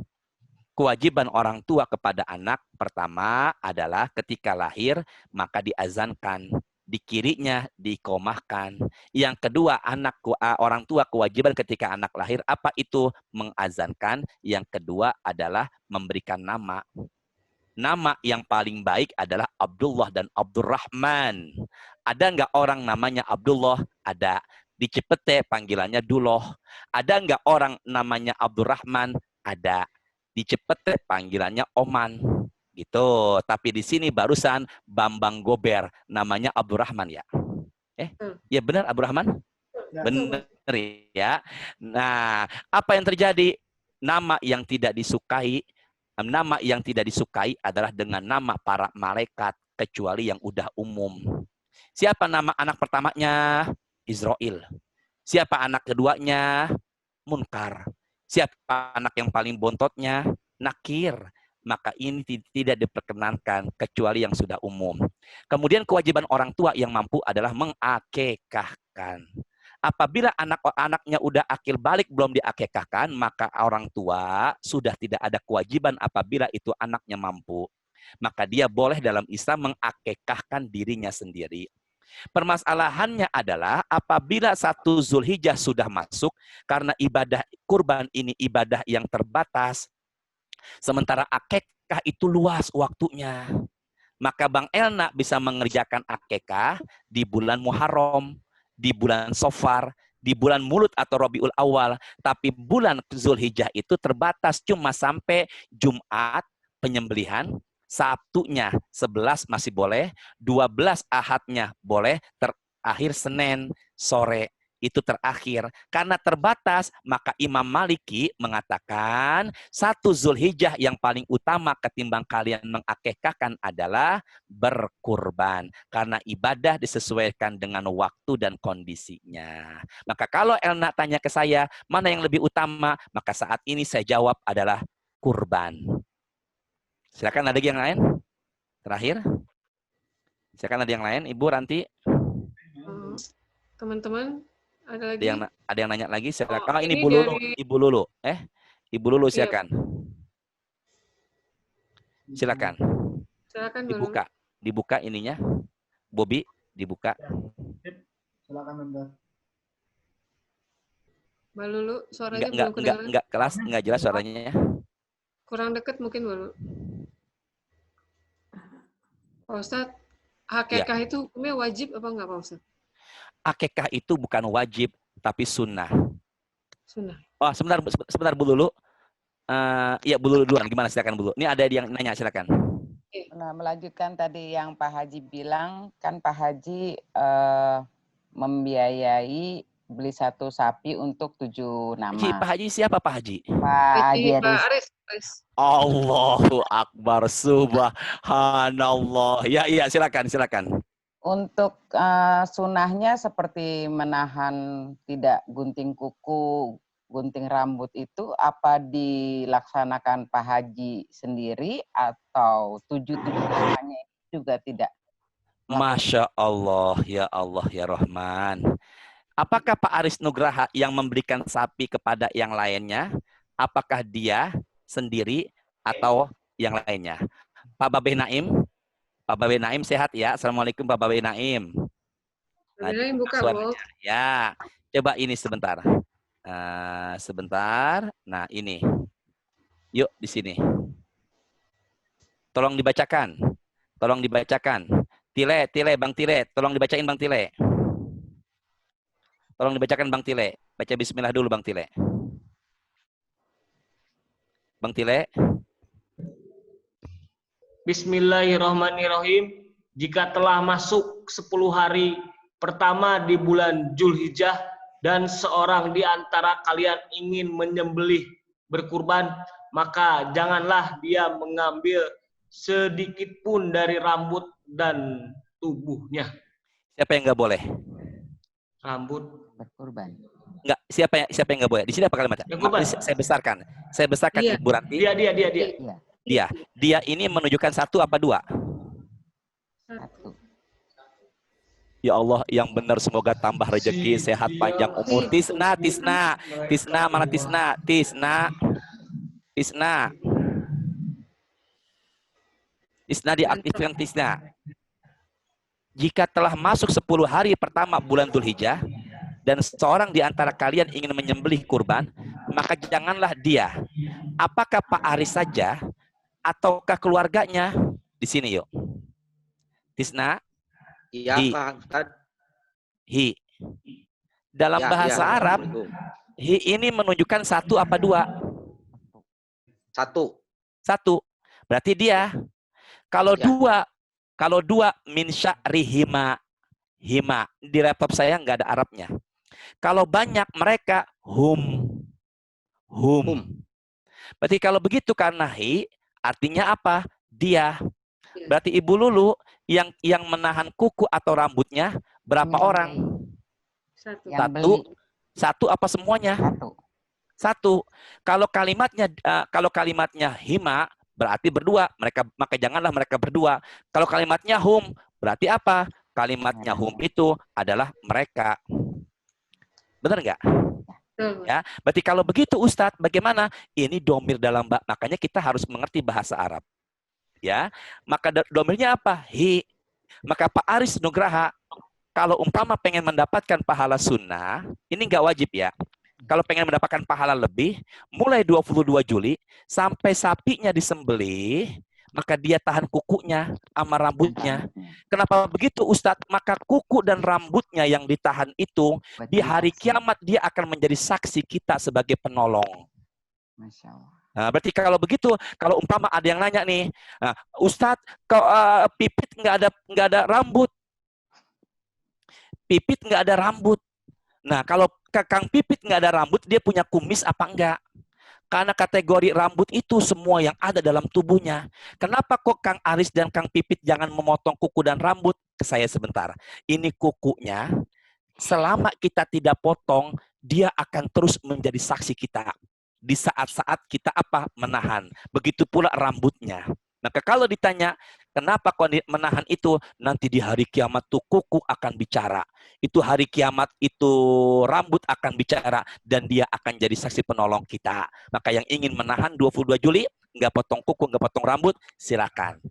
Kewajiban orang tua kepada anak pertama adalah ketika lahir maka diazankan, di kirinya dikomahkan. Yang kedua, orang tua kewajiban ketika anak lahir apa itu? Mengazankan. Yang kedua adalah memberikan nama. Nama yang paling baik adalah Abdullah dan Abdurrahman. Ada nggak orang namanya Abdullah? Ada. Di Cipete panggilannya Duloh. Ada nggak orang namanya Abdurrahman? Ada. Di Cipete panggilannya Oman. Gitu. Tapi di sini barusan Bambang Gober. Namanya Abdurrahman ya? Ya benar Abdurrahman? Benar ya. Nah, apa yang terjadi? Nama yang tidak disukai adalah dengan nama para malaikat kecuali yang udah umum. Siapa nama anak pertamanya? Israel. Siapa anak keduanya? Munkar. Siapa anak yang paling bontotnya? Nakir. Maka ini tidak diperkenankan kecuali yang sudah umum. Kemudian kewajiban orang tua yang mampu adalah mengakekahkan. Apabila anak-anaknya udah akil balik belum diakekahkan, maka orang tua sudah tidak ada kewajiban apabila itu anaknya mampu. Maka dia boleh dalam Islam mengakekahkan dirinya sendiri. Permasalahannya adalah apabila 1 Zulhijjah sudah masuk, karena ibadah kurban ini ibadah yang terbatas, sementara akekah itu luas waktunya. Maka Bang Elna bisa mengerjakan akekah di bulan Muharram, di bulan Sofar, di bulan Mulud atau Rabiul Awal. Tapi bulan Zulhijjah itu terbatas cuma sampai Jumat penyembelihan, Sabtunya 11 masih boleh, 12 Ahadnya boleh, terakhir Senin sore itu terakhir. Karena terbatas, maka Imam Maliki mengatakan 1 Zulhijjah yang paling utama ketimbang kalian mengakekahkan adalah berkurban. Karena ibadah disesuaikan dengan waktu dan kondisinya. Maka kalau Elna tanya ke saya, mana yang lebih utama? Maka saat ini saya jawab adalah kurban. Silakan ada yang lain? Terakhir. Silakan ada yang lain, Ibu Ranti. Teman-teman, ada lagi? Ada yang nanya lagi? Silakan. Ini Ibu Lulu. Ibu Lulu. Ibu Lulu silakan. Silakan. Silakan dibuka. Dibuka ininya. Bobi, dibuka. Silakan Anda. Mbak Lulu, suaranya belum kedengaran. Enggak kelas, enggak jelas suaranya ya. Kurang dekat mungkin Mbak Lulu. Pak Ustadz, akekah itu hukumnya wajib apa enggak Pak Ustadz? Akekah itu bukan wajib, tapi sunnah. Sunnah. Oh, sebentar Bu Lulu. Iya Bu Lulu duluan. Gimana silakan Bu Lulu. Ini ada yang nanya silakan. Nah, melanjutkan tadi yang Pak Haji bilang, kan Pak Haji membiayai beli 1 sapi untuk 7 nama. Pak Haji siapa Pak Haji? Pak Haji Aris. Allahu Akbar, subhanallah. Ya, silakan. Untuk sunahnya seperti menahan tidak gunting kuku, gunting rambut itu apa dilaksanakan Pak Haji sendiri atau 7 namanya juga tidak? Masya Allah, ya Rahman. Apakah Pak Aris Nugraha yang memberikan sapi kepada yang lainnya? Apakah dia sendiri atau yang lainnya? Pak Babe Naim? Pak Babe Naim sehat ya? Assalamualaikum Pak Babe Naim. Naim buka suaranya. Ya, coba ini sebentar. Sebentar. Nah ini. Yuk di sini. Tolong dibacakan. Tile, Bang Tile. Tolong dibacain Bang Tile. Tolong dibacakan Bang Tile. Baca bismillah dulu Bang Tile. Bang Tile. Bismillahirrahmanirrahim. Jika telah masuk 10 hari pertama di bulan Zulhijjah dan seorang di antara kalian ingin menyembelih berkurban, maka janganlah dia mengambil sedikit pun dari rambut dan tubuhnya. Siapa yang nggak boleh? Rambut berkurban. Enggak, siapa yang nggak boleh? Di sini apa kalimatnya? Saya besarkan Iya. Ibu Ranti. Dia. Dia ini menunjukkan satu apa dua? Satu. Ya Allah, yang benar semoga tambah rezeki, sehat, panjang umur. Tisna, mana Tisna? Tisna diaktifkan Tisna. Jika telah masuk 10 hari pertama bulan Dzulhijjah dan seorang di antara kalian ingin menyembelih kurban, maka janganlah dia. Apakah Pak Aris saja ataukah keluarganya? Di sini yuk. Tisna. Iya, Pak Ustadz. Hi. Dalam bahasa Arab, hi ini menunjukkan satu apa dua? Satu. Berarti dia. Kalau dua min sya'rihima. Hima. Di laptop saya nggak ada Arabnya. Kalau banyak mereka hum. Berarti kalau begitu karena hi artinya apa? Dia. Berarti Ibu Lulu yang menahan kuku atau rambutnya berapa orang? Satu apa semuanya? Satu. Kalau kalimatnya hima berarti berdua. Maka janganlah mereka berdua. Kalau kalimatnya hum berarti apa? Kalimatnya hum itu adalah mereka. Benar nggak? Ya, berarti kalau begitu Ustadz, bagaimana? Ini domir dalam makanya kita harus mengerti bahasa Arab. Ya, maka domirnya apa? Hi. Maka Pak Aris Nugraha, kalau umpama pengen mendapatkan pahala sunnah, ini nggak wajib ya. Kalau pengen mendapatkan pahala lebih, mulai 22 Juli sampai sapinya disembelih, maka dia tahan kukunya sama rambutnya. Kenapa begitu Ustadz? Maka kuku dan rambutnya yang ditahan itu, di hari kiamat dia akan menjadi saksi kita sebagai penolong. Masya Allah. Nah, berarti kalau begitu, kalau umpama ada yang nanya nih, nah, Ustadz, pipit nggak ada rambut, Nah, kalau Kang Pipit nggak ada rambut, dia punya kumis apa enggak? Karena kategori rambut itu semua yang ada dalam tubuhnya. Kenapa kok Kang Aris dan Kang Pipit jangan memotong kuku dan rambut? Ke saya sebentar. Ini kukunya, selama kita tidak potong, dia akan terus menjadi saksi kita. Di saat-saat kita menahan. Begitu pula rambutnya. Maka kalau ditanya, kenapa kau menahan itu? Nanti di hari kiamat tuh kuku akan bicara. Itu hari kiamat itu rambut akan bicara. Dan dia akan jadi saksi penolong kita. Maka yang ingin menahan 22 Juli, nggak potong kuku, nggak potong rambut, silakan.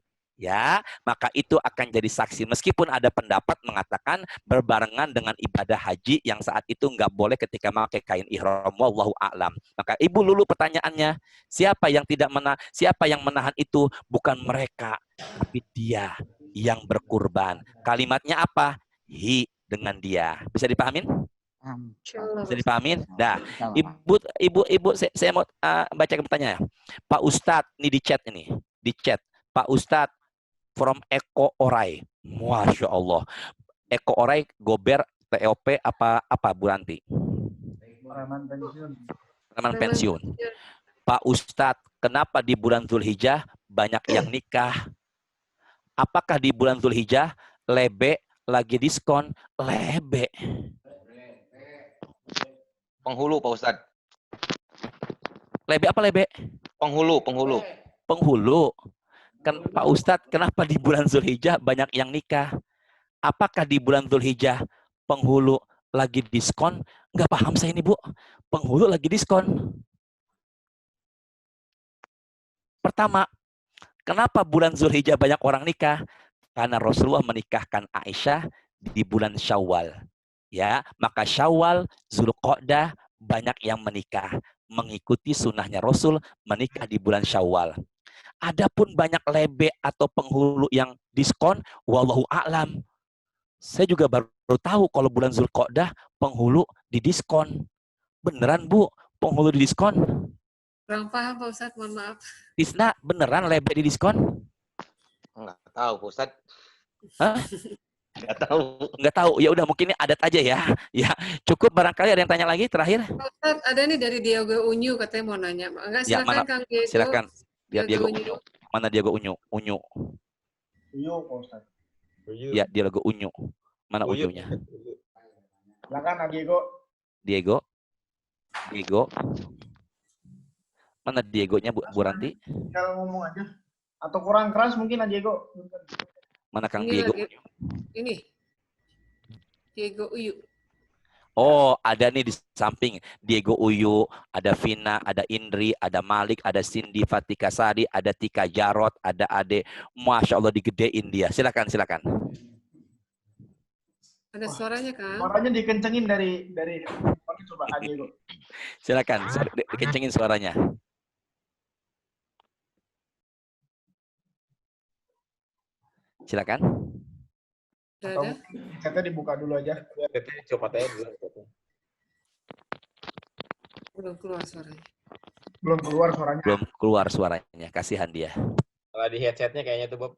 Ya, maka itu akan jadi saksi. Meskipun ada pendapat mengatakan berbarengan dengan ibadah haji yang saat itu nggak boleh ketika memakai kain ihram. Wallahu a'lam. Maka Ibu Lulu pertanyaannya, siapa yang menahan itu? Bukan mereka, tapi dia yang berkurban. Kalimatnya apa? Hi dengan dia. Bisa dipahamin? Bisa dipahamin? Nah, Ibu, saya mau baca pertanyaan. Pak Ustadz, ini di chat. Pak Ustadz, from Eko Orai. Masya Allah. Eko Orai, Gober, TOP, apa Bu Ranti? Reman pensiun. Pak Ustadz, kenapa di bulan Dzulhijjah banyak yang nikah? Apakah di bulan Dzulhijjah lebe lagi diskon? Lebe. Penghulu, Pak Ustadz. Lebe apa lebe? Penghulu. Pak Ustadz, kenapa di bulan Dzulhijjah banyak yang nikah? Apakah di bulan Dzulhijjah penghulu lagi diskon? Nggak paham saya ini, Bu. Penghulu lagi diskon. Pertama, kenapa bulan Dzulhijjah banyak orang nikah? Karena Rasulullah menikahkan Aisyah di bulan Syawal. Ya, maka Syawal, Zulqa'dah banyak yang menikah. Mengikuti sunnahnya Rasul menikah di bulan Syawal. Adapun banyak lebe atau penghulu yang diskon, wallahu a'lam. Saya juga baru tahu kalau bulan Zulqa'dah penghulu didiskon. Beneran, Bu, penghulu didiskon? Kurang paham, Pak Ustadz, mohon maaf. Tisna, beneran lebe didiskon? Enggak tahu, Pak Ustadz. Hah? Nggak tahu. Nggak tahu. Ya udah mungkin ini adat aja ya. Ya, cukup barangkali ada yang tanya lagi terakhir. Ustaz, ada nih dari Diego Unyu katanya mau nanya. Enggak, Ya, silakan mana? Kang Diego. Silakan. Ya, Diego Unyu. Unyu. Mana Diego Unyu? Unyu. Unyu, Pak Ustaz. Ya, Diego Unyu. Mana Unyunya? Silakan Diego. Diego. Diego. Mana Diegonya Bu Ranti? Tinggal ngomong aja. Atau kurang keras mungkin Diego. Mana Kang Ini Diego? lagi, ini Diego Uyu. Oh, ada nih di samping Diego Uyu, ada Vina, ada Indri, ada Malik, ada Cindy Fatika Sari, ada Tika Jarot, ada Ade. Masya Allah digedein dia. Silakan, silakan. Ada suaranya Kang? Suaranya dikencengin dari coba Diego. Silakan, dikencengin suaranya. Silakan. Atau chatnya dibuka dulu aja. Coba tanya dulu. Belum keluar suaranya. Belum keluar suaranya. Belum keluar suaranya. Kasihan dia. Kalau di headsetnya kayaknya tuh Bob.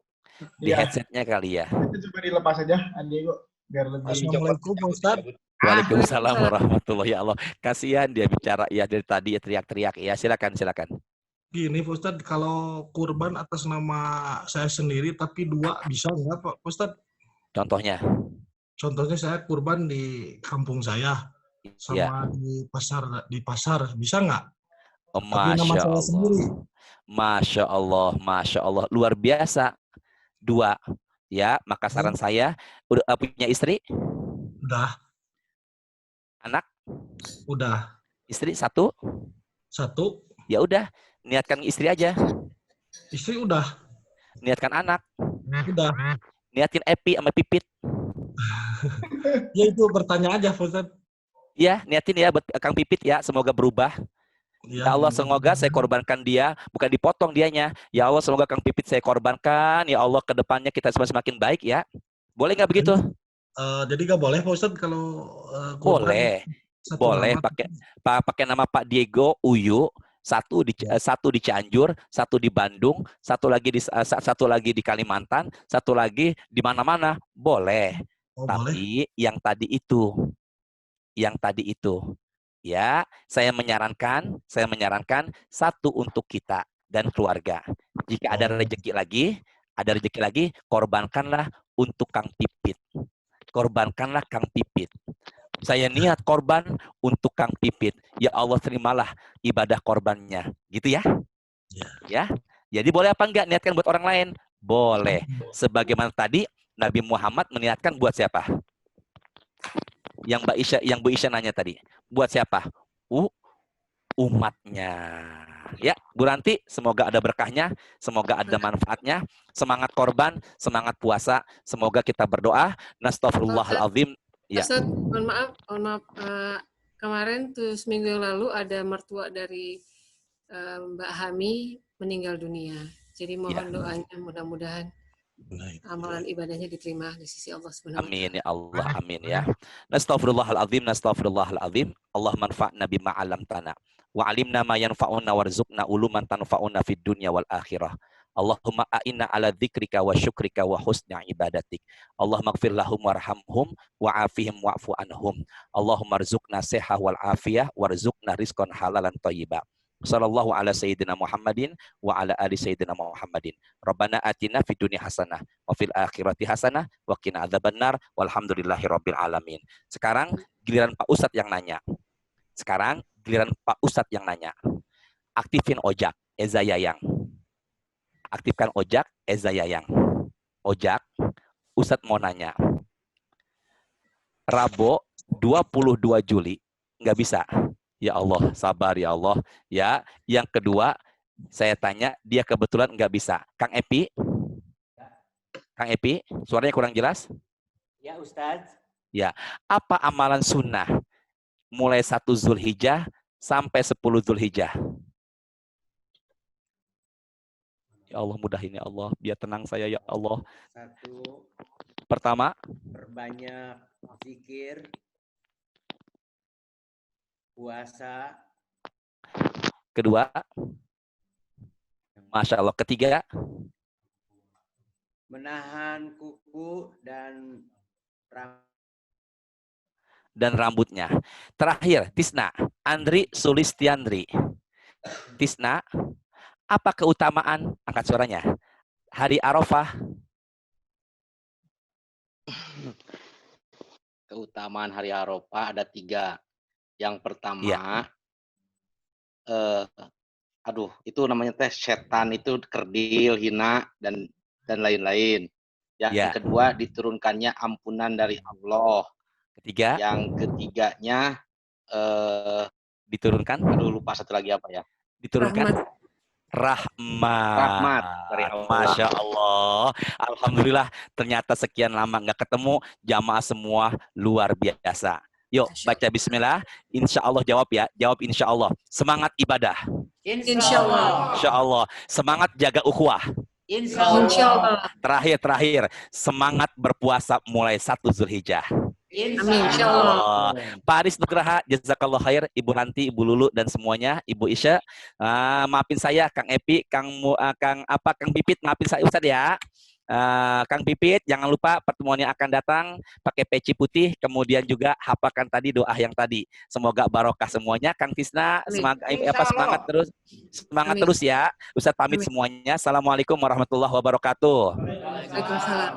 Di headsetnya kali ya. Itu coba dilepas aja Diego biar lebih. Assalamualaikum Pak Ustadz. Waalaikumsalam warahmatullahi wabarakatuh. Kasihan dia bicara ya dari tadi ya teriak-teriak ya. Silakan, silakan. Gini Pak Ustadz, kalau kurban atas nama saya sendiri tapi dua bisa nggak Pak Ustadz? Contohnya? Contohnya saya kurban di kampung saya sama di pasar bisa nggak? Oh, Tapi nama Masya saya Allah. sendiri. Masya Allah, Masya Allah. Luar biasa. Dua. Ya, maka saran saya, udah punya istri? Udah. Anak? Udah. Istri satu? Satu. Ya udah, niatkan istri aja. Istri udah. Niatkan anak. Udah. Niatin Epi sama Pipit. Ya itu bertanya aja Pak Ustadz. Ya, niatin ya buat Kang Pipit ya, semoga berubah. Ya Allah, semoga saya korbankan dia, bukan dipotong dianya. Ya Allah, semoga Kang Pipit saya korbankan. Ya Allah, ke depannya kita semakin baik ya. Boleh nggak begitu? Jadi nggak boleh Pak Ustadz kalau boleh. Boleh pakai nama Pak Diego Uyu. Satu di Cianjur, satu di Bandung, satu lagi di Kalimantan, satu lagi di mana-mana, boleh. Tapi boleh. yang tadi itu, ya saya menyarankan satu untuk kita dan keluarga. Jika ada rezeki lagi, korbankanlah untuk Kang Pipit. Korbankanlah Kang Pipit. Saya niat korban untuk Kang Pipit. Ya Allah, terimalah ibadah korbannya. Gitu ya? Ya. Jadi boleh apa enggak niatkan buat orang lain? Boleh. Sebagaimana tadi Nabi Muhammad meniatkan buat siapa? Yang Bu Isya nanya tadi. Buat siapa? Umatnya. Ya, Bu Ranti, semoga ada berkahnya, semoga ada manfaatnya. Semangat korban, semangat puasa. Semoga kita berdoa. Nastaghfirullahaladzim. Ya. Ustaz, mohon maaf, kemarin tuh seminggu yang lalu ada mertua dari Mbak Hami meninggal dunia. Jadi mohon doanya mudah-mudahan amalan ibadahnya diterima di sisi Allah Subhanahu wa taala. Amin ya Allah, amin ya. Nastaghfirullahaladzim. Allah manfa'na bima 'allamtana wa 'alimna ma yanfa'una warzuqna uluman tanfa'una fid dunya wal akhirah. Allahumma a'inna ala dzikrika wa syukrika wa husni ibadatik. Allahumma ighfir lahum warhamhum wa'afihim wa'fu anhum. Allahumma rzuqna sihah wal afiyah warzuqna rizqan halalan thayyiba. Sallallahu ala sayyidina Muhammadin wa ala ali sayyidina Muhammadin. Rabbana atina fid dunya hasanah wa fil akhirati hasanah wa qina adzabannar walhamdulillahi rabbil alamin. Sekarang giliran Pak Ustadz yang nanya. Aktifin ojak, Eza Yayang. Aktifkan ojak, Eza Yayang. Ojak, Ustadz mau nanya. Rabo 22 Juli, nggak bisa. Ya Allah, sabar ya Allah. Ya, yang kedua, saya tanya, dia kebetulan nggak bisa. Kang Epi, suaranya kurang jelas? Ya Ustadz. Ya, apa amalan sunnah mulai 1 Zulhijjah sampai 10 Zulhijjah? Ya Allah, mudahin ya Allah, biar tenang saya ya Allah. Satu. Pertama, perbanyak zikir, puasa. Kedua, Masya Allah. Ketiga, menahan kuku dan dan rambutnya. Terakhir, Tisna, Andri Sulistiandri. Tisna, apa keutamaan, angkat suaranya, hari Arafah? Keutamaan hari Arafah ada 3. Yang pertama, itu namanya setan itu kerdil, hina, dan lain-lain. Yang kedua, diturunkannya ampunan dari Allah. Ketiga, yang ketiganya diturunkan. Aduh, lupa satu lagi apa ya? Diturunkan rahmat dari Allah. Masya Allah. Alhamdulillah, ternyata sekian lama nggak ketemu, jamaah semua luar biasa. Yuk baca bismillah. Insya Allah jawab ya. Jawab insya Allah. Semangat ibadah. Insya Allah. Insya Allah. Semangat jaga ukhuwah. Insya Allah. Terakhir, semangat berpuasa mulai 1 Zulhijjah. Amin. Insya Allah. Pak Aris Nugraha, jazakallah khair. Ibu Ranti, Ibu Lulu, dan semuanya. Ibu Isya, maafin saya, Kang Epi, Kang Pipit, maafin saya Ustadz ya. Kang Pipit, jangan lupa pertemuan yang akan datang pakai peci putih, kemudian juga hafalkan tadi doa yang tadi. Semoga barokah semuanya. Kang Tisna, semangat terus, terus ya. Ustadz pamit semuanya. Assalamualaikum warahmatullahi wabarakatuh. Waalaikumsalam.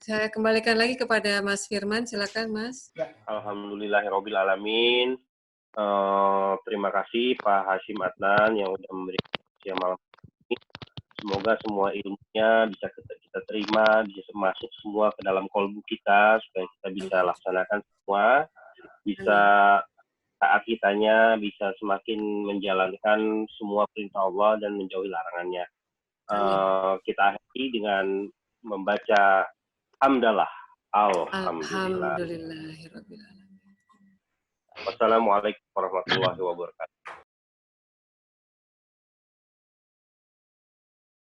Saya kembalikan lagi kepada Mas Firman, silakan Mas. Alhamdulillahirabbil alamin. Terima kasih Pak Hashim Adnan yang sudah memberikan malam ini. Semoga semua ilmunya bisa kita terima, bisa masuk semua ke dalam kolbu kita, supaya kita bisa laksanakan semua, bisa taat kitanya, bisa semakin menjalankan semua perintah Allah dan menjauhi larangannya. Kita akhiri dengan membaca hamdalah. Alhamdulillahirabbil alamin. Wassalamualaikum warahmatullahi wabarakatuh.